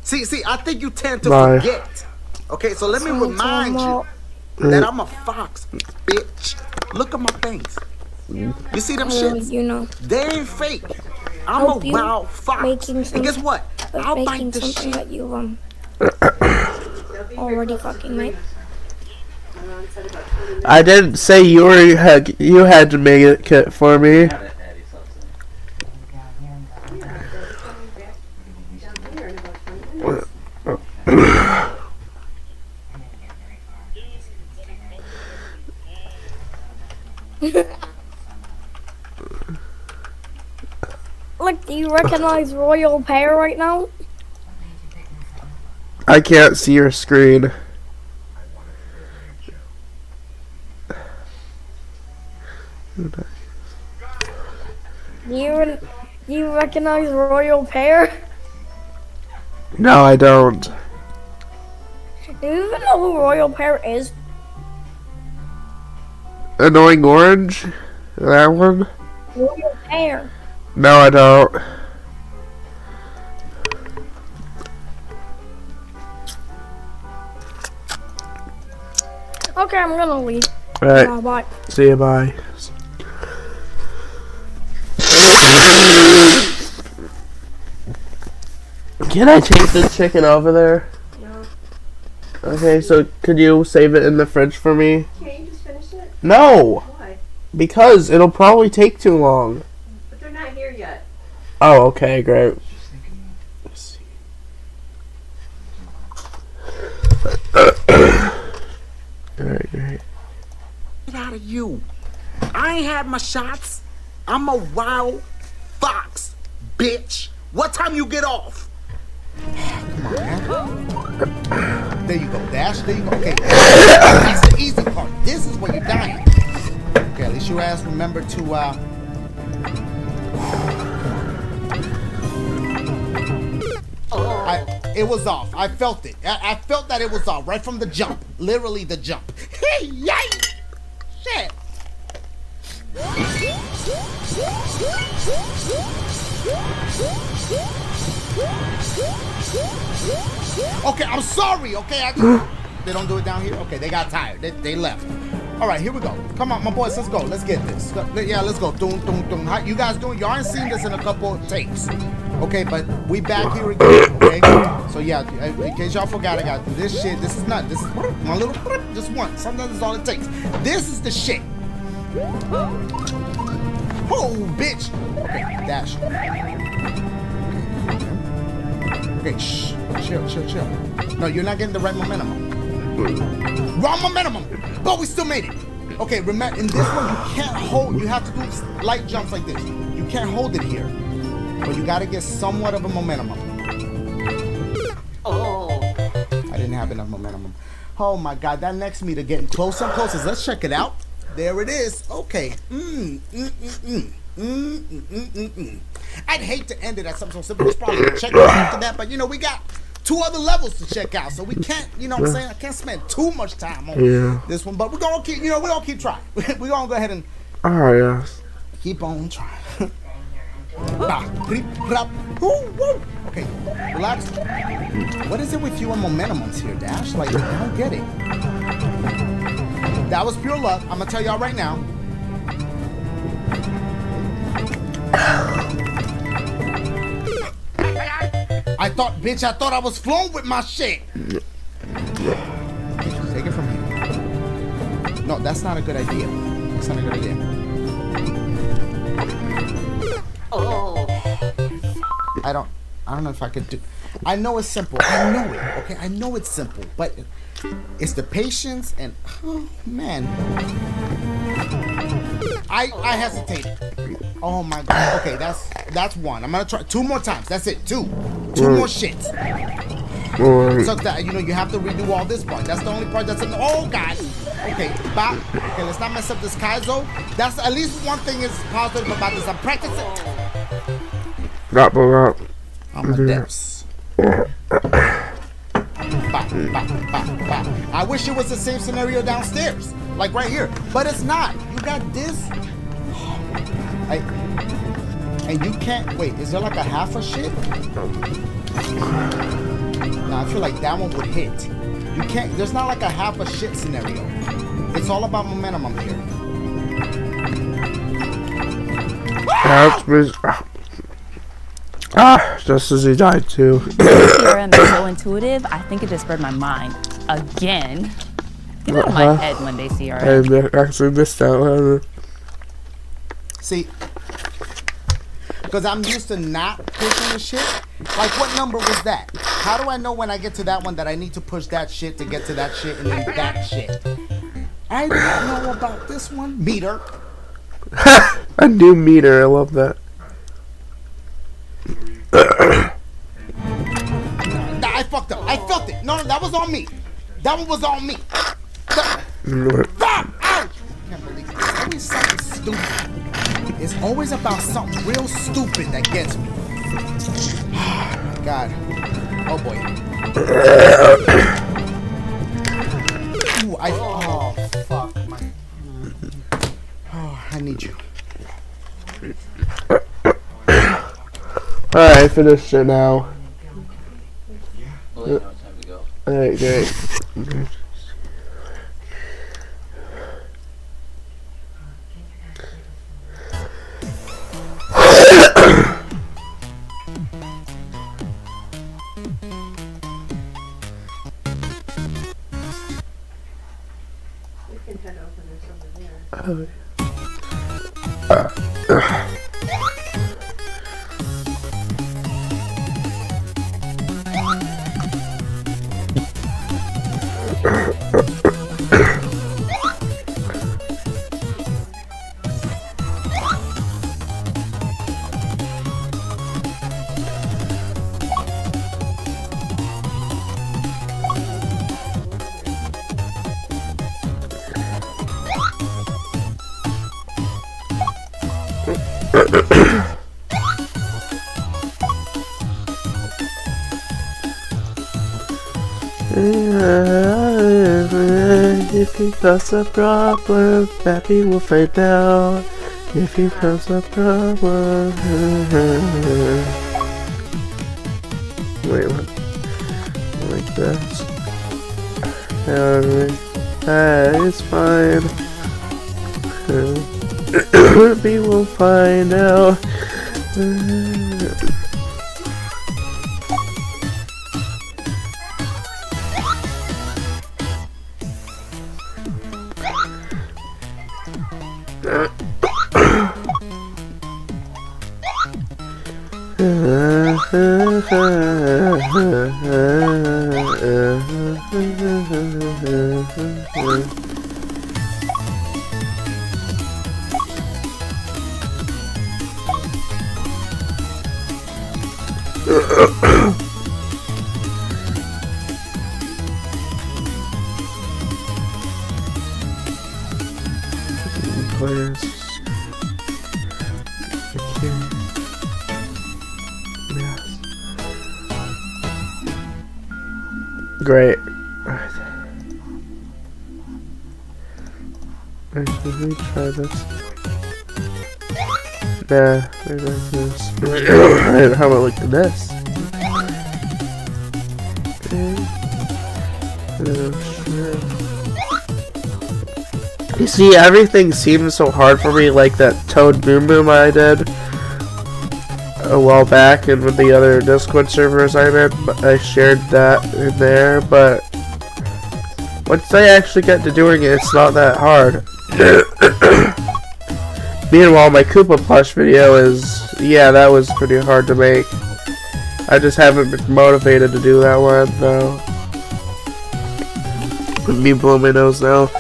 See, I think you tend to Bye. forget. Okay, so let me remind you that I'm a fox, bitch. Look at my face. You see them shits? You know. They ain't fake. I'm help a you wild fox. making And guess what? I'll making bite the something shit. that you already fucking made. I didn't say you had to make it for me. Look, do you recognize Royal Pear right now? I can't see your screen. Do you recognize Royal Pear? No, I don't. Do you even know who Royal Pear is? Annoying Orange? That one? Royal Pear. No, I don't. Okay, I'm gonna leave. Alright. Bye. See you, bye. Can I take the chicken over there? No. Okay, so could you save it in the fridge for me? Can't you just finish it? No! Why? Because it'll probably take too long. But they're not here yet. Oh, okay, great. Alright, great. Get out of you. I ain't had my shots. I'm a wild fox, bitch. What time you get off? Come on, man. There you go, Dash. There you go. Okay. That's the easy part. This is where you're dying. Okay, at least your ass remember to, it was off. I felt it. I felt that it was off right from the jump. Literally the jump. Hey, yay! Shit. Okay, I'm sorry. Okay, they don't do it down here. Okay, they got tired. They left. All right, here we go. Come on, my boys, let's go. Let's get this. Yeah, let's go. Doom, doom, doom. How you guys doing? Y'all ain't seen this in a couple of tapes. Okay, but we back here again. Okay, so yeah, in case y'all forgot, I got this shit. This is not. This is my little just one. Sometimes that's all it takes. This is the shit. Oh, bitch. Okay, dash. Okay, shh. Chill. No, you're not getting the right momentum. Wrong momentum. But we still made it. Okay, remember, in this one, you can't hold. You have to do light jumps like this. You can't hold it here. But you got to get somewhat of a momentum. Oh. I didn't have enough momentum. Oh, my God. That next meter getting closer and closer. Let's check it out. There it is. Okay. I'd hate to end it at something so simple. It's probably gonna check out after that, but you know, we got 2 other levels to check out, so we can't, you know what I'm saying? I can't spend too much time on this one, but we're gonna keep, you know, we're gonna keep trying. We're gonna go ahead and keep on trying. Okay, relax. What is it with you and momentumums here, Dash? Like, I don't get it. That was pure luck. I'm gonna tell y'all right now. I thought I was flowing with my shit. Take it from here. No, that's not a good idea. That's not a good idea. Oh. I don't know if I could do. I know it's simple. I know it. Okay, I know it's simple, but it's the patience and oh man. I hesitated. Oh my God. Okay, that's one. I'm gonna try 2 more times. That's it. 2 more shits. Sucks that you know you have to redo all this part. That's the only part that's in the. Oh God. Okay, bop. Okay, let's not mess up this Kaizo. That's at least one thing is positive about this. I'm practicing. I'm a depths. I wish it was the same scenario downstairs, like right here, but it's not. You got this. And you can't wait. Is there like a half a shit? No, I feel like that one would hit. You can't. There's not like a half a shit scenario. It's all about momentum. I'm here. Ah, just as he died too. CRM is so intuitive, I think it just read my mind. Again. Get out of my head one day, CRM. I actually missed that one. See, because I'm used to not pushing the shit. Like, what number was that? How do I know when I get to that one that I need to push that shit to get to that shit and then that shit? I don't know about this one. Meter. A new meter. I love that. I fucked up. I felt it. No, that was on me. That one was on me. Ouch! I can't believe it. It's always something stupid. It's always about something real stupid that gets me. God. Oh boy. Ooh, oh fuck. Oh, I need you. Alright, finished it now. Well, you know it's time to go. Alright, great. If he cause a problem, Pappy will find out. If he cause a problem. Wait, what? Like this. It's fine. Pappy will find out. Great. Actually, let me try this. Nah, maybe like this. How about like this? You see, everything seems so hard for me, like that Toad Boom Boom I did a while back, and with the other Discord servers I did, but I shared that in there, but once I actually get to doing it, it's not that hard. Meanwhile, my Koopa plush video is, yeah, that was pretty hard to make. I just haven't been motivated to do that one, though. Let me blow my nose now.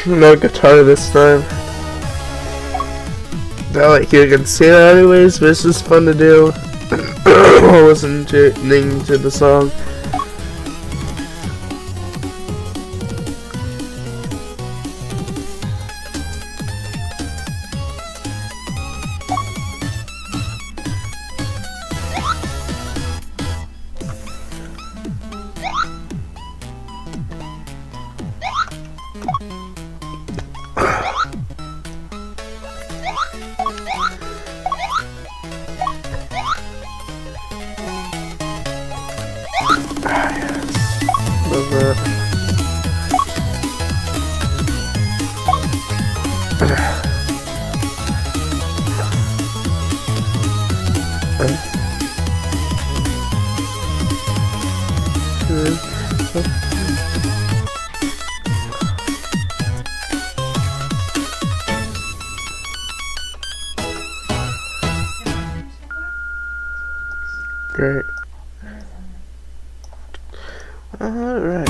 No guitar this time. Not like you can see that anyways, but it's just fun to do. Listening to the song. Great. Alright.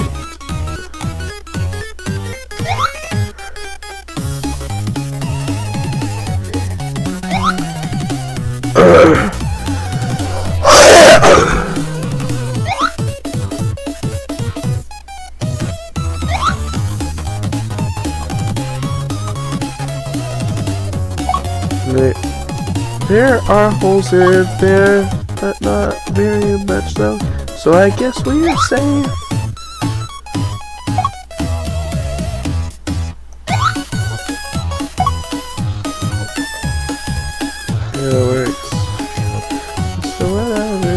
There are holes in there, but not very much though. So I guess we are safe. Yeah, it works. So whatever.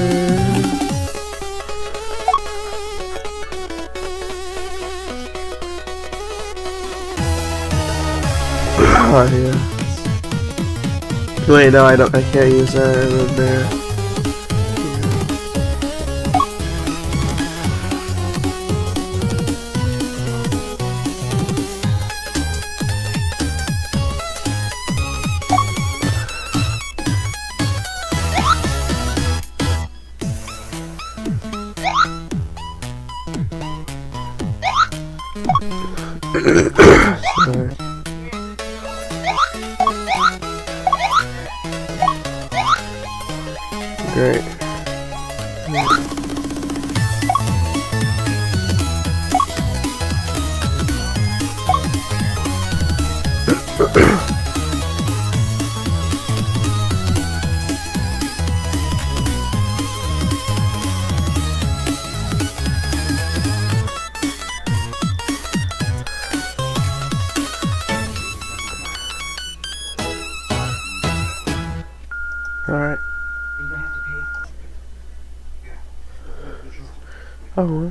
Oh yeah. Wait, no, I can't use that in there. Sorry. Great. All right. Oh.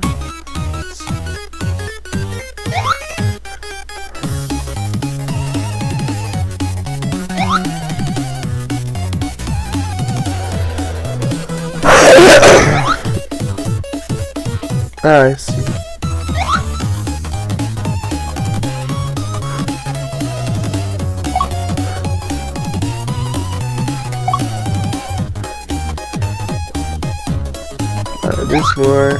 I see. There's more.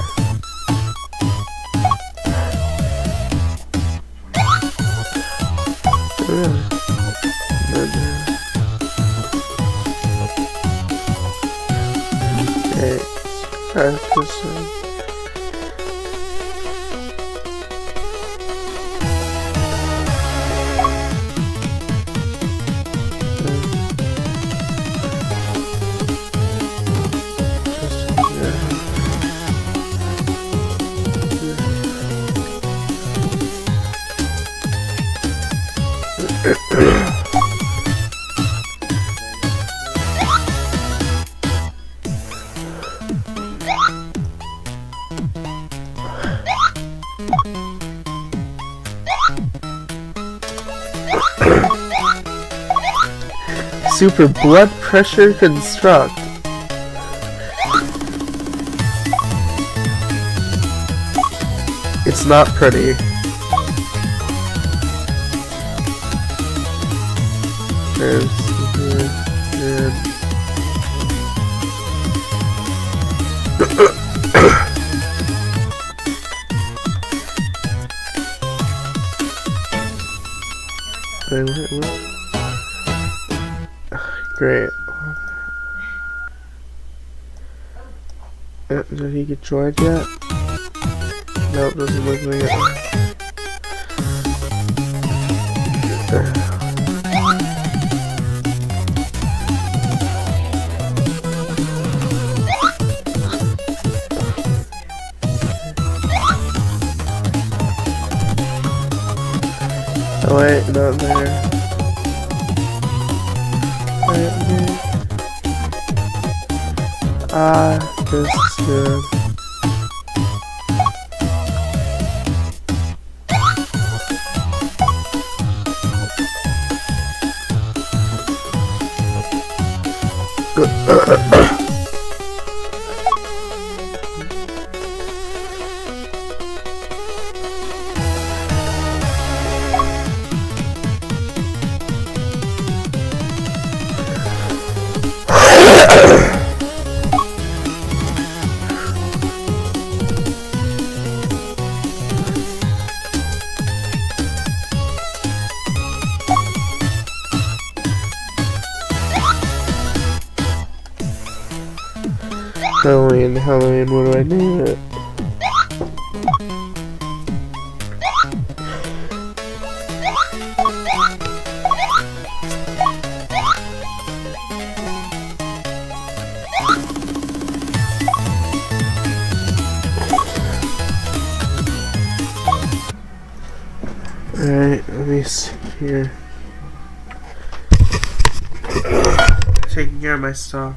Okay. Super blood pressure construct. It's not pretty. Great. Did he get joined yet? Nope, doesn't look like it. Oh wait, not there. This is good. Halloween, what do I name it? Alright, let me see here. Taking care of my stuff.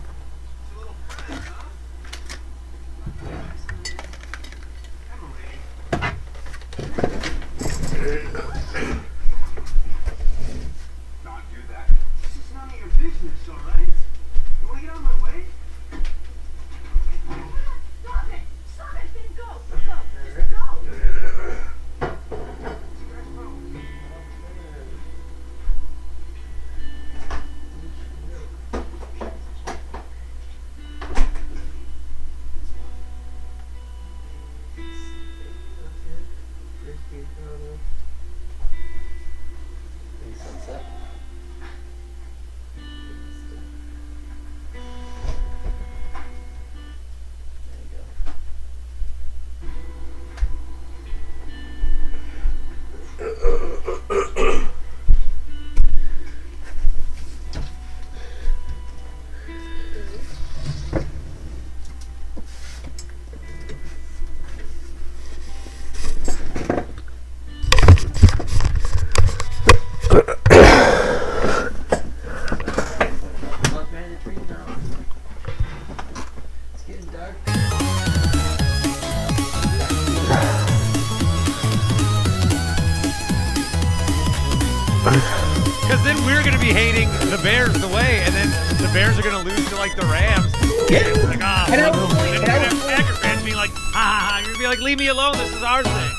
Because then we're going to be hating the Bears the way, and then the Bears are going to lose to, like, the Rams. Yeah. Like, and then you're going to have Packer fans being like, ha ha ha. You're going to be like, leave me alone. This is our thing.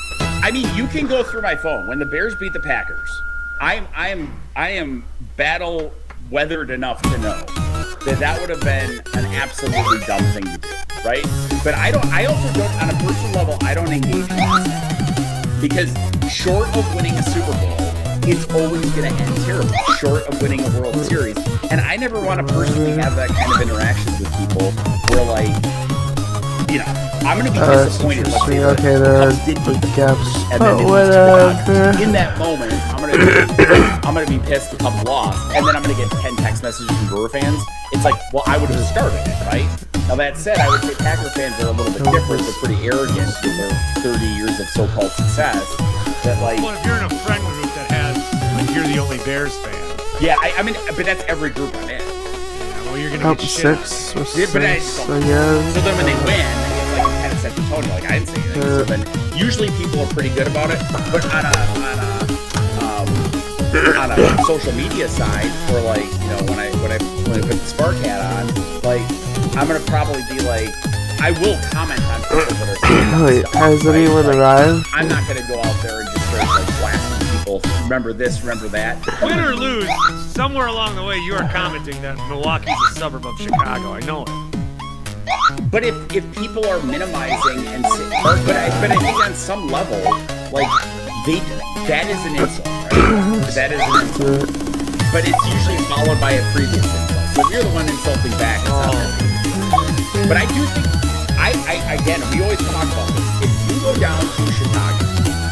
I mean, you can go through my phone. When the Bears beat the Packers, I am battle weathered enough to know that would have been an absolutely dumb thing to do, right? But I also don't, on a personal level, I don't engage in this. Because short of winning a Super Bowl, it's always going to end terrible, short of winning a World Series. And I never want to personally have that kind of interactions with people where, like, you know, I'm going to be disappointed. Let's say the Cubs did beat the Cubs, and then in that moment, I'm going to be pissed the Cubs lost, and then I'm going to get 10 text messages from Brewer fans. It's like, well, I would have started it, right? Now, that said, I would say Packer fans are a little bit different. They're pretty arrogant with their 30 years of so-called success. That, like, well, if you're in a friend group that has, like, you're the only Bears fan. Yeah, I mean, but that's every group I'm in. Yeah, well, you're going to get six, shit. Yeah, but so then when they win, it's like it kind of set the tone. Like, I didn't say anything. So then usually people are pretty good about it. But on a social media side, or, like, you know, when I put the Spark hat on, like, I'm gonna probably be like, I will comment on people that are saying Wait, has anyone arrived? I'm not gonna go out there and just start, like, blasting people. Remember this, remember that. Win or lose, somewhere along the way, you are commenting that Milwaukee's a suburb of Chicago. I know it. But if people are minimizing and but I think on some level, like, that is an insult, right? That is an insult. But it's usually followed by a previous insult. So if you're the one insulting back, it's not that. But I do think, again, we always talk about this. If you go down to Chicago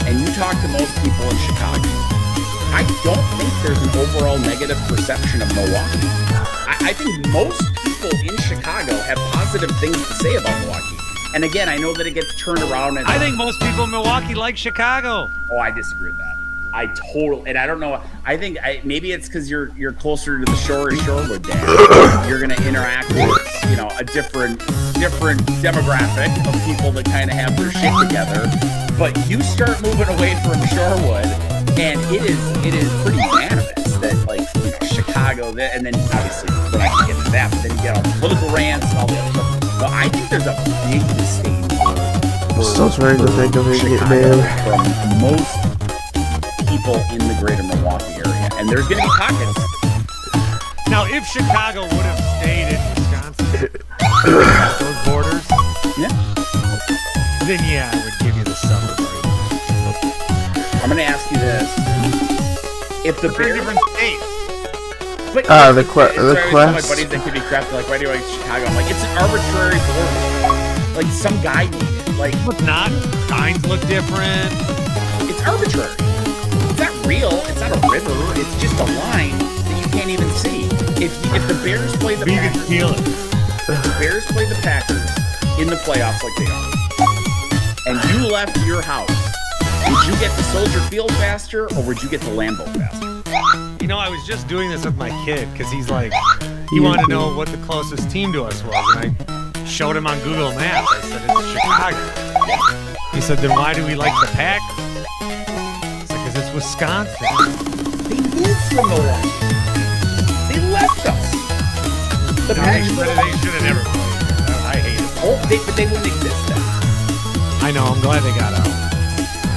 and you talk to most people in Chicago, I don't think there's an overall negative perception of Milwaukee. I think most people in Chicago have positive things to say about Milwaukee. And again, I know that it gets turned around. And I think most people in Milwaukee like Chicago. Oh, I disagree with that. I totally, and I don't know. I think maybe it's because you're closer to the shore of Shorewood, Dan. You're gonna interact with, you know, a different demographic of people that kind of have their shit together. But you start moving away from Shorewood, and it is pretty unanimous that, like, you know, Chicago, and then obviously we're not gonna get into that, but then you get all the political rants and all the other stuff. But I think there's a big disdain for Still trying to think of it Chicago from most people in the greater Milwaukee area, and there's going to be pockets. Now, if Chicago would have stayed in Wisconsin, those borders, then yeah, I would give you the suburb. I'm going to ask you this: if the Bears, different states, But the so I always tell my quest. buddies that could be crafty, like, why do you like Chicago? I'm like, it's an arbitrary border. Like, some guy made it. Like, It's not. Signs look different. it's arbitrary. It's not real. It's not a river. It's just a line that you can't even see. If the Bears play the But you can Packers, feel it. if the Bears play the Packers in the playoffs like they are, and you left your house, would you get to Soldier Field faster or would you get to Lambeau faster? You know, I was just doing this with my kid because he's like, he wanted to know what the closest team to us was, and I showed him on Google Maps. I said it's Chicago. He said, then why do we like the Packers? I said, because it's Wisconsin. They moved from Milwaukee. They left us. The Packers. They should have never played. I hate it. Oh, but they wouldn't exist then. I know. I'm glad they got out.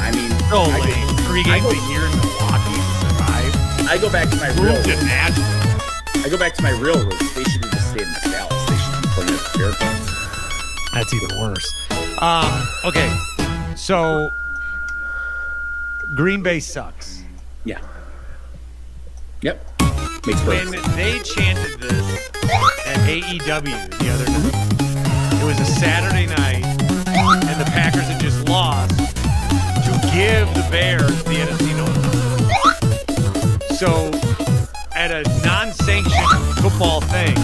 I mean, So I late. go- 3 I games go- a year in Milwaukee to survive. I go back to my real Moved to roots. Nashville. I go back to my real roots. They should have just stayed in Dallas. They should be playing at the Fairgrounds. That's even worse. Okay, so Green Bay sucks. Yeah. Yep. Makes When perfect sense. they chanted this at AEW the other night, it was a Saturday night, and the Packers had just lost to give the Bears the NFC North. So, at a non-sanctioned football thing,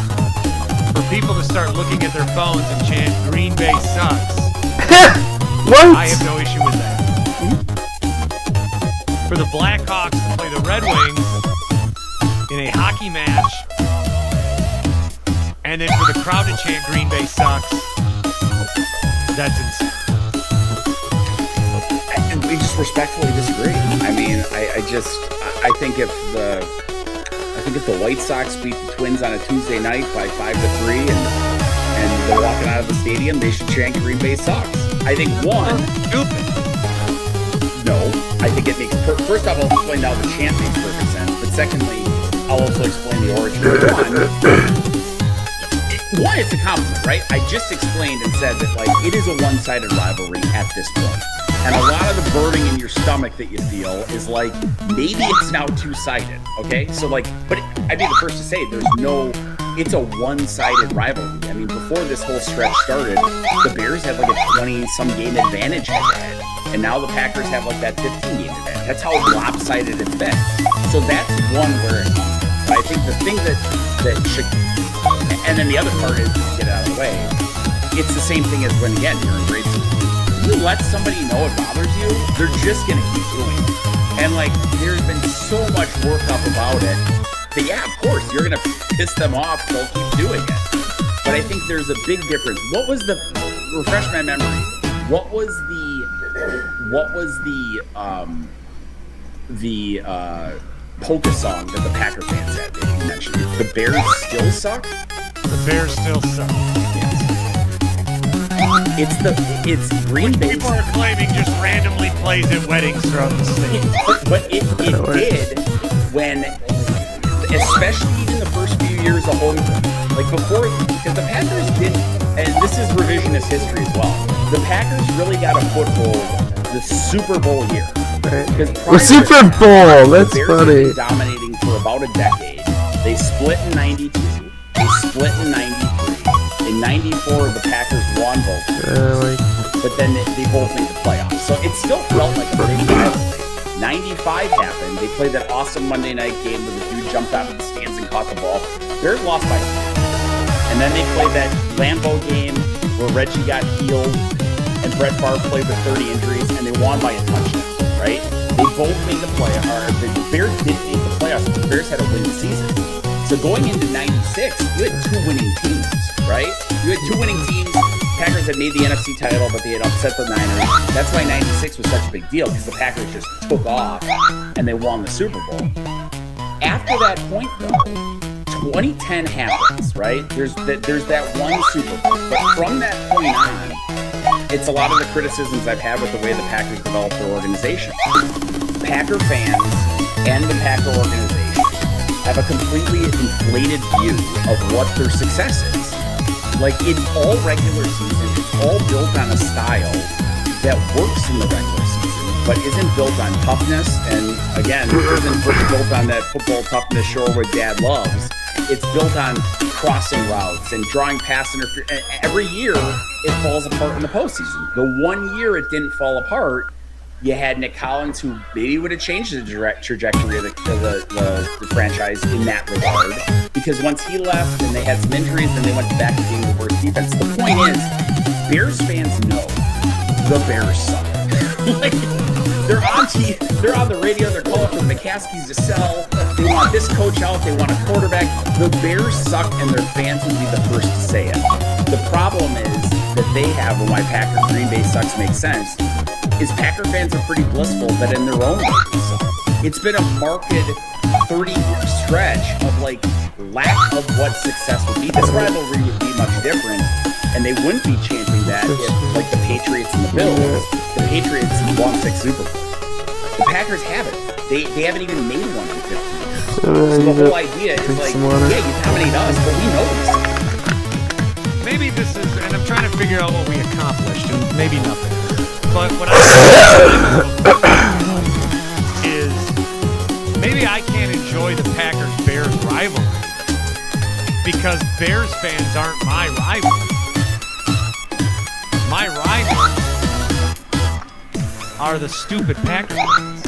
for people to start looking at their phones and chant "Green Bay sucks," What? I have no issue with that. For the Blackhawks to play the Red Wings in a hockey match, and then for the crowd to chant "Green Bay sucks," that's insane. And we just respectfully disagree. I mean, I think if the White Sox beat the Twins on a Tuesday night by 5-3 and they're walking out of the stadium, they should chant "Green Bay sucks." I think one, Stupid. no, I think it makes first off, I'll explain how the chant makes perfect sense, but secondly, I'll also explain the origin. One, it's a compliment, right? I just explained and said that like it is a one-sided rivalry at this point. And a lot of the burning in your stomach that you feel is like, maybe it's now two-sided, okay? So like, but I'd be the first to say it's a one-sided rivalry. I mean, before this whole stretch started, the Bears had like a 20-some game advantage head-to-head. And now the Packers have like that 15-game advantage. That's how lopsided it's been. So that's one where it comes from. But I think the thing that should, and then the other part is, just get it out of the way, it's the same thing as when, again, you're in grade school. You let somebody know it bothers you, they're just gonna keep doing it. And like, there's been so much work up about it that yeah, of course, you're gonna piss them off, they'll keep doing it. But I think there's a big difference. What was the, refresh my memory, what was the polka song that the Packer fans had that you mentioned? The Bears still suck? The Bears still suck. It's Green Bay. People are claiming just randomly plays at weddings throughout the state. But it did when, especially even the first few years of homegrown, like before, because the Packers didn't, and this is revisionist history as well. The Packers really got a foothold the Super Bowl year. The Super Bowl. That's the Bears funny. had been dominating for about a decade. They split in '92. They split in '93. In '94, the Packers won both. But then they both made the playoffs. So it still felt like a big rivalry. '95 happened. They played that awesome Monday night game where the dude jumped out of the stands and caught the ball. Bears lost by 10. And then they played that Lambeau game where Reggie got healed and Brett Favre played with 30 injuries and they won by a touchdown, right? They both made the playoffs. The Bears didn't make the playoffs, but the Bears had a winning season. So going into '96, you had two winning teams, right? You had two winning teams. Packers had made the NFC title, but they had upset the Niners. That's why '96 was such a big deal, because the Packers just took off and they won the Super Bowl. After that point, though, 2010 happens, right? There's that one Super Bowl. But from that point on, it's a lot of the criticisms I've had with the way the Packers developed their organization. Packer fans and the Packer organization have a completely inflated view of what their success is. Like, it's all regular season. It's all built on a style that works in the regular season. but isn't built on toughness, and again, isn't built on that football toughness show where Dad loves. It's built on crossing routes and drawing pass interference. Every year, it falls apart in the postseason. The one year it didn't fall apart, you had Nick Collins, who maybe would have changed the trajectory of the franchise in that regard. Because once he left and they had some injuries, then they went back to being the worst defense. The point is, Bears fans know the Bears suck. Like, they're on the radio, they're calling for McCaskey's to sell. They want this coach out, they want a quarterback. The Bears suck, and their fans would be the first to say it. The problem is that they have, and why Packer Green Bay sucks makes sense, is Packer fans are pretty blissful that in their own way they suck. It's been a marked 30-year stretch of like lack of what success would be. This rivalry would be much different, and they wouldn't be chanting that if, like the Patriots and the Bills, the Patriots won 6 Super Bowls. The Packers haven't. They haven't even made one in 15 years. So the whole idea is like, yeah, you dominate us, but we know this. Maybe this is, and I'm trying to figure out what we accomplished, and maybe nothing. But what I is maybe I can't enjoy the Packers-Bears rivalry because Bears fans aren't my rivals. My rivals are the stupid Packers fans.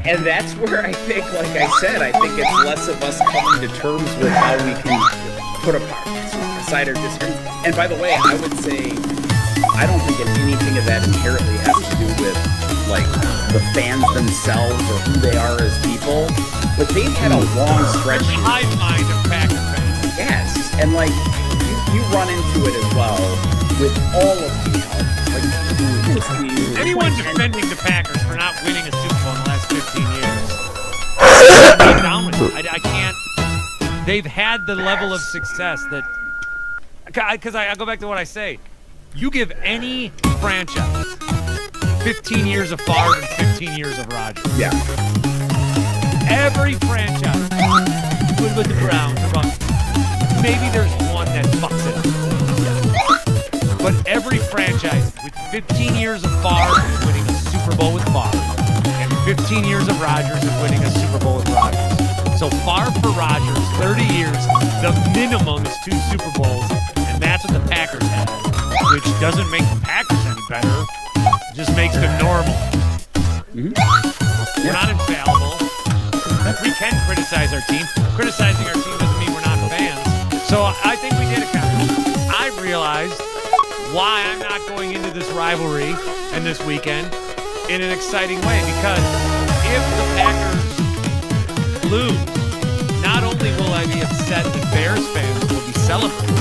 And that's where I think, like I said, I think it's less of us coming to terms with how we can put aside our disagreements. And by the way, I would say I don't think anything of that inherently has to do with like the fans themselves or who they are as people. But they've had a long stretch. The hive mind of Packer fans. Yes, and like you run into it as well with all of the anyone defending the Packers for not winning a Super Bowl in the last 15 years. I'm down with it. I can't. They've had the level of success that. Because I go back to what I say. You give any franchise 15 years of Favre and 15 years of Rodgers. Yeah. Every franchise. With the Browns. Maybe there's one that fucks it up. But every franchise with 15 years of Favre is winning a Super Bowl with Favre, and 15 years of Rodgers is winning a Super Bowl with Rodgers. So Favre for Rodgers, 30 years, the minimum is 2 Super Bowls, and that's what the Packers have, which doesn't make the Packers any better, it just makes them normal. Mm-hmm. We're not infallible. We can criticize our team. Criticizing our team doesn't mean we're not fans. So I think we did accomplish. I realized why I'm not going into this rivalry and this weekend in an exciting way, because if the Packers lose, not only will I be upset that Bears fans will be celebrating,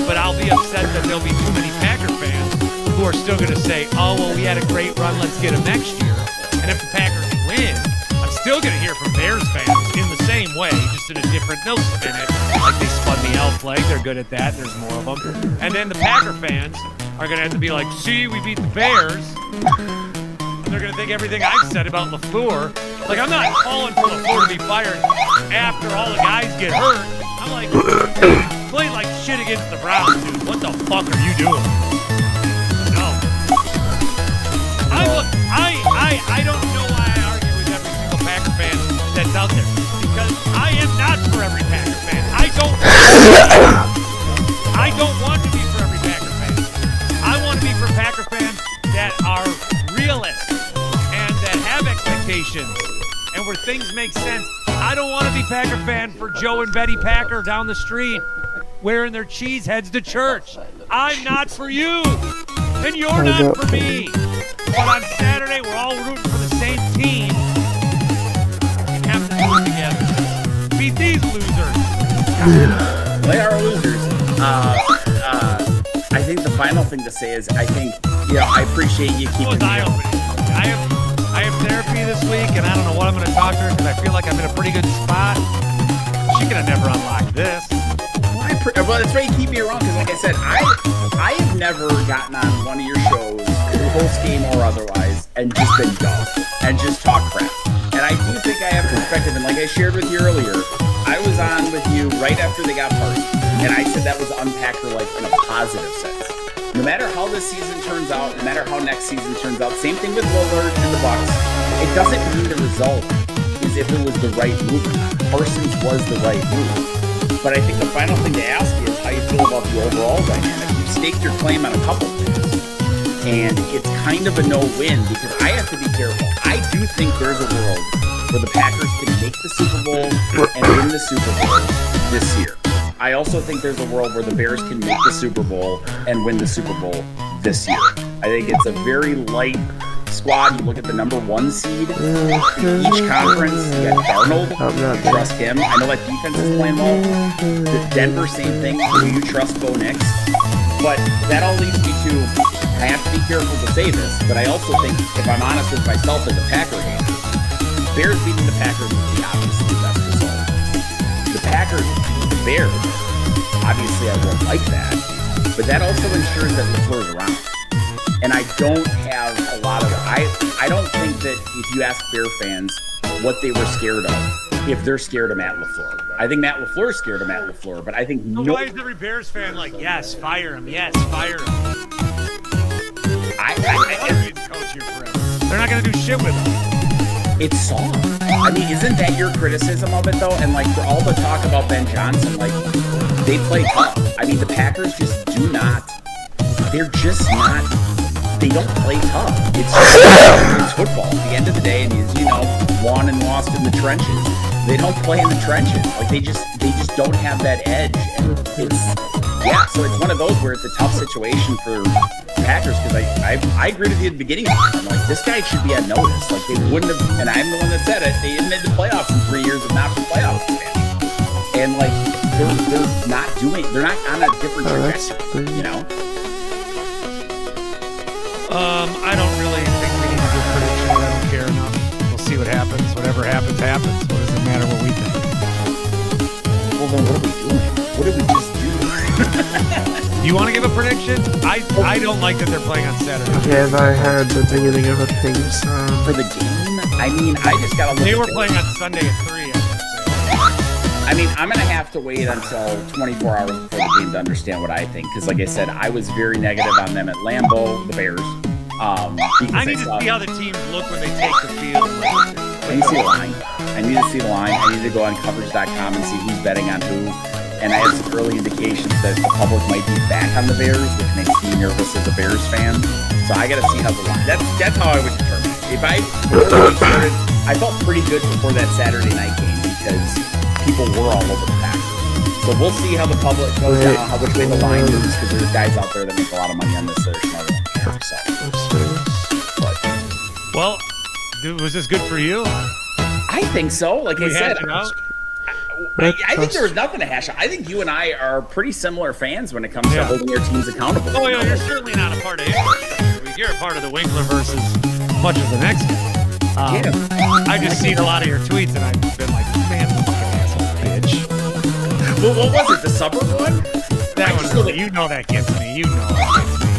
but I'll be upset that there'll be too many Packer fans who are still going to say, oh, well, we had a great run, let's get them next year. And if the Packers win, I'm still going to hear from Bears fans in the same way, just in a different, they'll spin it like they spun the elf leg. They're good at that. There's more of them. And then the Packer fans are going to have to be like, see, we beat the Bears. And they're going to think everything I've said about LaFleur. Like, I'm not calling for LaFleur to be fired after all the guys get hurt. I'm like, play like shit against the Browns, dude. What the fuck are you doing? No. I don't know why I argue with every single Packer fan that's out there. Because I am not for every Packer fan. I don't want to be for every Packer fan. I want to be for Packer fans that are realists and that have expectations and where things make sense. I don't want to be Packer fan for Joe and Betty Packer down the street wearing their cheese heads to church. I'm not for you, and you're not for me. But on Saturday, we're all rooting for the same team and have to do it together. Beat these losers. They are losers. I think the final thing to say is I think, I appreciate you keeping me I have therapy this week, and I don't know what I'm going to talk to her because I feel like I'm in a pretty good spot. She could have never unlocked this. Well, that's why you keep me around, because like I said, I have never gotten on one of your shows, post game or otherwise, and just been dumb and just talk crap. And I do think I have perspective, and like I shared with you earlier, I was on with you right after they got party, and I said that was unpacker like in a positive sense. no matter how this season turns out, no matter how next season turns out, same thing with Lillard and the Bucks. It doesn't mean the result is if it was the right move or not. Parsons was the right move. But I think the final thing to ask you is how you feel about the overall dynamic. You've staked your claim on a couple things, and it's kind of a no-win because I have to be careful. I do think there's a world where the Packers can make the Super Bowl and win the Super Bowl this year. I also think there's a world where the Bears can make the Super Bowl and win the Super Bowl this year. I think it's a very light squad. You look at the number 1 seed in each conference. You got Darnold. You trust him. I know that defense is playing well. The Denver, same thing. Do you trust Bo Nix? But that all leads me to, I have to be careful to say this, but I also think, if I'm honest with myself as a Packer hater, Bears beating the Packers would be obviously the best result. The Packers beating the Bears, obviously I won't like that, but that also ensures that LaFleur's around. And I don't have a lot of, I don't think that if you ask Bear fans what they were scared of, if they're scared of Matt LaFleur. I think Matt LaFleur's scared of Matt LaFleur, but I think why is every Bears fan like, yes, fire him, yes, fire him? They're not going to do shit with him. It's soft. I mean, isn't that your criticism of it, though? And, like, for all the talk about Ben Johnson, like, they play tough. I mean, the Packers just do not. They're just not. They don't play tough. It's football. At the end of the day, and you know, won and lost in the trenches. They don't play in the trenches. Like, they just don't have that edge. And so it's one of those where it's a tough situation for Packers, because I agreed with you at the beginning. I'm like, this guy should be on notice. Like, they wouldn't have, and I'm the one that said it, they didn't make the playoffs in 3 years if not for playoff expansion. And like, they're not on a different trajectory, you know? I don't really think we need to do predictions. I don't care enough. We'll see what happens. Whatever happens, happens. What does it matter what we think? Well, then what are we doing? What did we just do? You want to give a prediction? I don't like that they're playing on Saturday. Yeah, I heard the beginning of a thing song. For the game? I mean, I just gotta look. They were playing on Sunday at 3. I mean, I'm gonna have to wait until 24 hours before the game to understand what I think, because, like I said, I was very negative on them at Lambeau, the Bears. I need to see how the teams look when they take the field. I need to see the line. I need to go on coverage.com and see who's betting on who. And I have some early indications that the public might be back on the Bears, which makes me nervous as a Bears fan. So I got to see how the line. That's how I would determine it. If I felt pretty good before that Saturday night game because people were all over the Packers. So we'll see how the public goes down, which way the line moves, because there's guys out there that make a lot of money on this that are smarter than me. Well, was this good for you? I think so. Like I said, I think there was nothing to hash out. I think you and I are pretty similar fans when it comes to holding your teams accountable. Oh, yeah, you're certainly not a part of it. You're a part of the Winklerverse as much as the next guy. I've just seen a lot of your tweets, and I've been like, man, fucking asshole, bitch. Well, what was it, the suburb one? That one, really, you know that gets me. You know that gets me.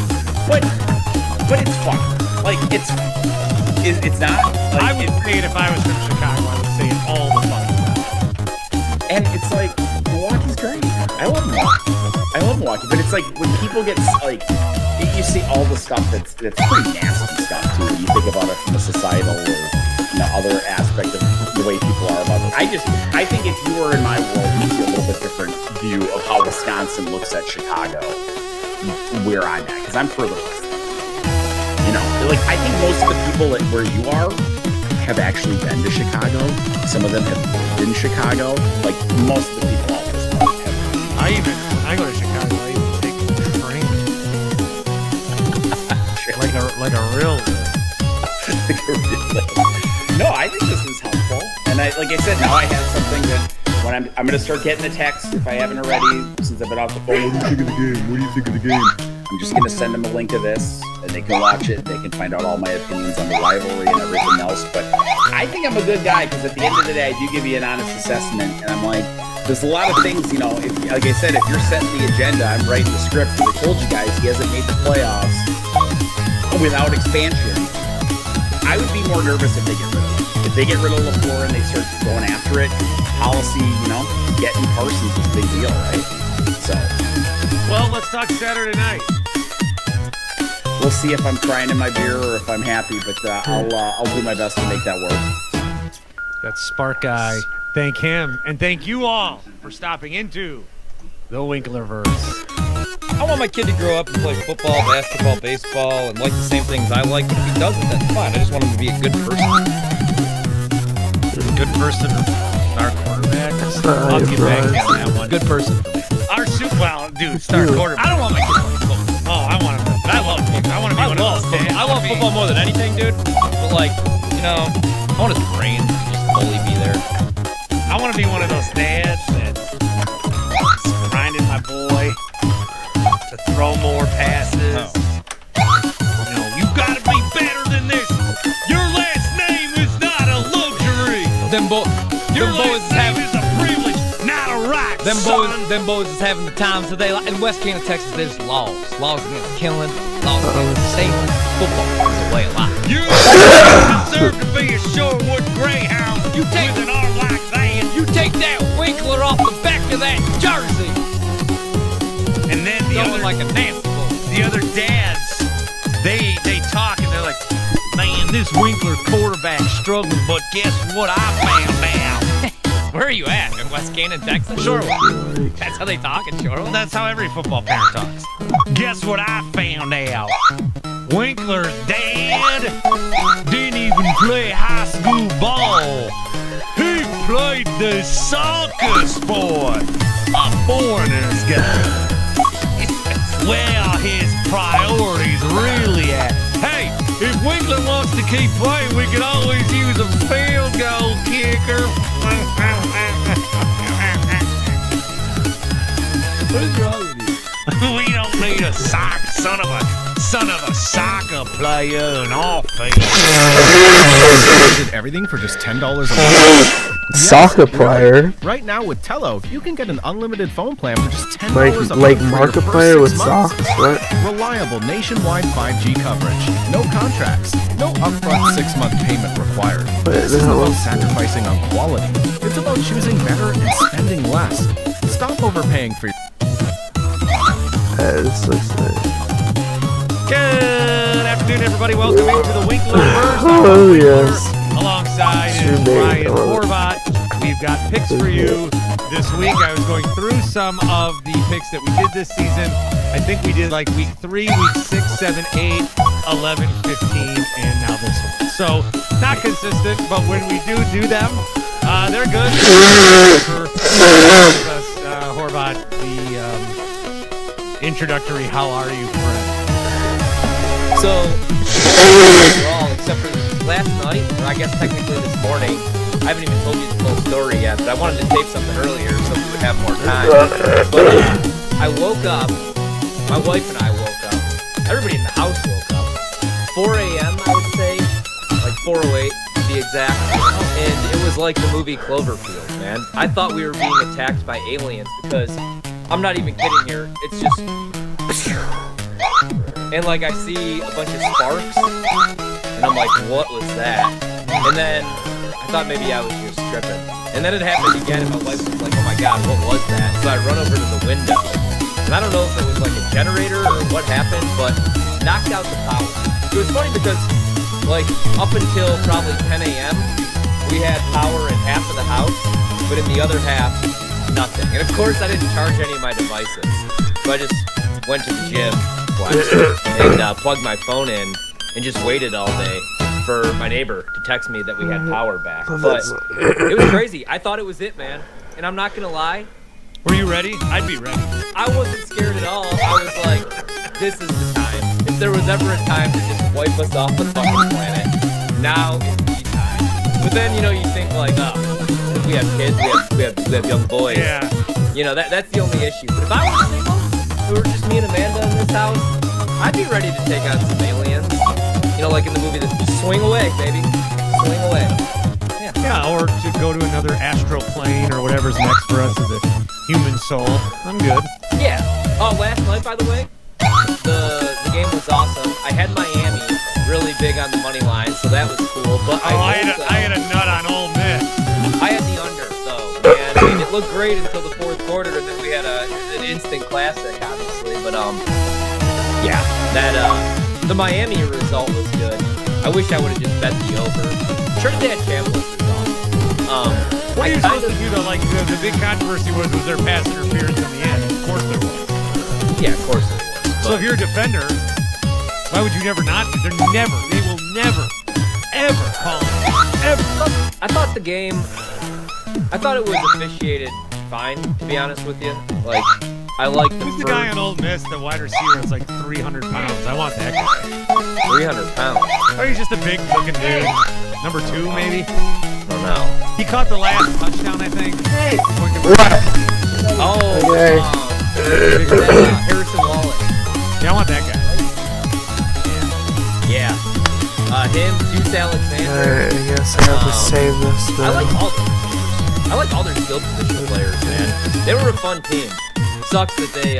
But it's fun. Like, it's not. Like, I would say it if I was from Chicago. I would say it all the fucking time. And it's like, Milwaukee's great. I love Milwaukee, but it's like when people get like, you see all the stuff that's pretty nasty stuff too. When you think about it from a societal or other aspect of the way people are about it. I think if you were in my world, you'd see a little bit different view of how Wisconsin looks at Chicago, where I'm at, because I'm further west. Like, I think most of the people where you are have actually been to Chicago. Some of them have lived in Chicago. Like, most of the people all this have. I go to Chicago. I even take the train. like a real. No, I think this was helpful. And like I said, now I have something that when I'm going to start getting the text if I haven't already since I've been off the phone. What do you think of the game? What do you think of the game? I'm just going to send them a link to this, and they can watch it. They can find out all my opinions on the rivalry and everything else. But I think I'm a good guy, because at the end of the day, I do give you an honest assessment. And I'm like, there's a lot of things, if, like I said, if you're setting the agenda, I'm writing the script. I told you guys he hasn't made the playoffs without expansion. I would be more nervous if they get rid of him. If they get rid of LaFleur and they start going after it, policy, getting Parsons is a big deal, right? So. Well, let's talk Saturday night. We'll see if I'm crying in my beer or if I'm happy, but I'll do my best to make that work. That's Spark Guy. Thank him, and thank you all for stopping into the Winklerverse. I want my kid to grow up and play football, basketball, baseball, and like the same things I like. But if he doesn't, that's fine. I just want him to be a good person. Good person, our quarterback. I'll get back to you on that one. Good person. Star quarterback. I don't want my kid playing football. Oh, I want him. I love football. I want to be one of those dads. I love football more than anything, dude. But like, you know, I want his brain to just fully be there. I want to be one of those dads that's grinding my boy to throw more passes. You know, you got to be better than this. Your last name is not a luxury. Your last name is a privilege, not a right. Them boys is having the time today. In West Canada, Texas, there's laws. Laws against killing, laws against safety. Football is a way of life. You deserve to be a Shorewood Greyhound with an arm like that. You take that Winkler off the back of that jersey. And then the other dads, they talk and they're like, man, this Winkler quarterback struggling, but guess what I found out? Where are you at? In West Canada, Texas? Shorewood. That's how they talk in Shorewood? That's how every football parent talks. Guess what I found out? Winkler's dad didn't even play high school ball. He played the soccer sport. A foreigner's guy. Where his priorities really at? Hey, if Winkler wants to keep playing, we could always use a field goal kicker. What is wrong with you? We don't need a son of a soccer player in our field. Did everything for just $10 a month. Soccer player. Right now with Tello, you can get an unlimited phone plan for just $10 a month. Like for your Markiplier first with 6 months. socks. What? Reliable nationwide 5G coverage. No contracts. No upfront 6-month payment required. This isn't about sacrificing on quality. It's about choosing better and spending less. Stop overpaying for your... This looks nice. Good afternoon, everybody. Welcome into the Winklerverse. Oh, yes. Alongside is Ryan Horvat. We've got picks for you this week. I was going through some of the picks that we did this season. I think we did like week 3, week 6, 7, 8, 11, 15, and now this one. So, not consistent, but when we do them, they're good. For Horvat, the introductory "How are you, friend?" So, overall, except for last night, or I guess technically this morning, I haven't even told you the full story yet, but I wanted to tape something earlier so we would have more time. But I woke up, my wife and I woke up, everybody in the house woke up, 4 a.m. I would say, like 4:08 to be exact, and it was like the movie Cloverfield, man. I thought we were being attacked by aliens because, I'm not even kidding here, it's just... And like I see a bunch of sparks, and I'm like, what was that? And then I thought maybe I was just tripping. And then it happened again, and my wife was like, oh my god, what was that? So I run over to the window, and I don't know if it was like a generator or what happened, but knocked out the power. It was funny because like up until probably 10 a.m., we had power in half of the house, but in the other half, nothing. And of course I didn't charge any of my devices, so I just went to the gym and plugged my phone in and just waited all day for my neighbor to text me that we had power back. But it was crazy. I thought it was it, man. And I'm not gonna lie. Were you ready? I'd be ready. I wasn't scared at all. I was like, this is the time. If there was ever a time to just wipe us off the fucking planet, now is the time. But then, you know, you think like, oh, we have kids, we have young boys. Yeah. You know, that's the only issue. But if I was single, if it were just me and Amanda in this house, I'd be ready to take on some aliens. You know, like in the movie, just swing away, baby. Swing away. Yeah, or to go to another astral plane or whatever's next for us as a human soul. I'm good. Yeah. Oh, last night, by the way, the game was awesome. I had Miami really big on the money line, so that was cool. But I had a nut on Ole Miss. I had the under, though. And I mean, it looked great until the fourth quarter, and then we had an instant classic, obviously. But yeah, that The Miami result was good. I wish I would have just bet the over. Trinidad Chambliss is awesome. What are you supposed to do though? Like the big controversy was there pass interference in the end? Of course there was. Yeah, of course there was. So if you're a defender, why would you never not? They will never, ever call it. Ever. I thought it was officiated fine, to be honest with you. Like, I like the Who's the guy on Ole Miss, the wide receiver that's like 300 pounds? I want that guy. 300 pounds. Or he's just a big looking dude. Number 2, maybe? I don't know. He caught the last touchdown, I think. Hey! Oh, Okay. Harrison Wallace. Yeah, I want that guy. Yeah. Him, Deuce Alexander. Alright, I guess I have to save this I then. like all their skill position players, man. They were a fun team. Sucks that they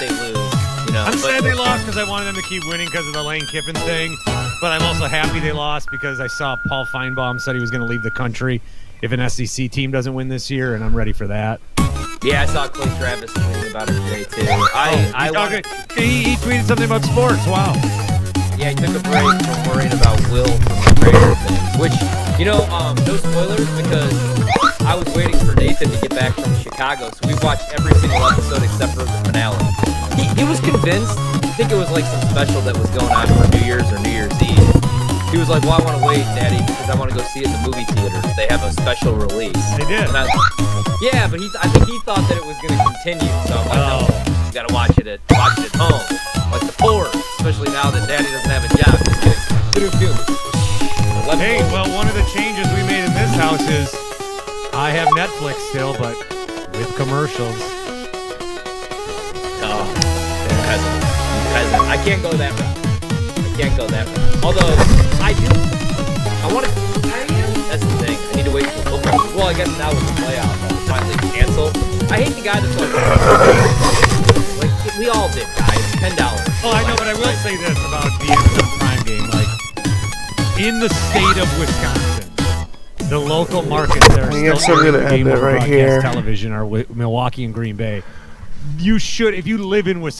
lose. You know. I'm sad they lost because I wanted them to keep winning because of the Lane Kiffin thing. But I'm also happy they lost because I saw Paul Feinbaum said he was going to leave the country if an SEC team doesn't win this year, and I'm ready for that. Yeah, I saw Clay Travis tweeting about it today too. He tweeted something about sports. Wow. Yeah, he took a break from worrying about Will from the Raider things. Which, you know, no spoilers because I was waiting for Nathan to get back from Chicago, so we watched every single episode except for the finale. He was convinced. I think it was like some special that was going on for New Year's or New Year's Eve. He was like, "Well, I want to wait, Daddy, because I want to go see it in the movie theaters. They have a special release." They did. Yeah, but I think he thought that it was going to continue. So I'm like, "No, you got to watch it at home, like the poor, especially now that Daddy doesn't have a job." Just kidding. Hey, well, one of the changes we made in this house is I have Netflix still, but with commercials. Oh, peasant. I can't go that route. Although, I want to. That's the thing. I need to wait for football. Well, I guess now with the playoffs, I'll finally cancel. I hate the guy that's like we all did, guys. $10. Oh, I know, but I will say this about the Amazon Prime game. Like, in the state of Wisconsin, the local markets that are I guess still I'm gonna airing end game it on right broadcast here. television are Milwaukee and Green Bay. You should, if you live in Wisconsin,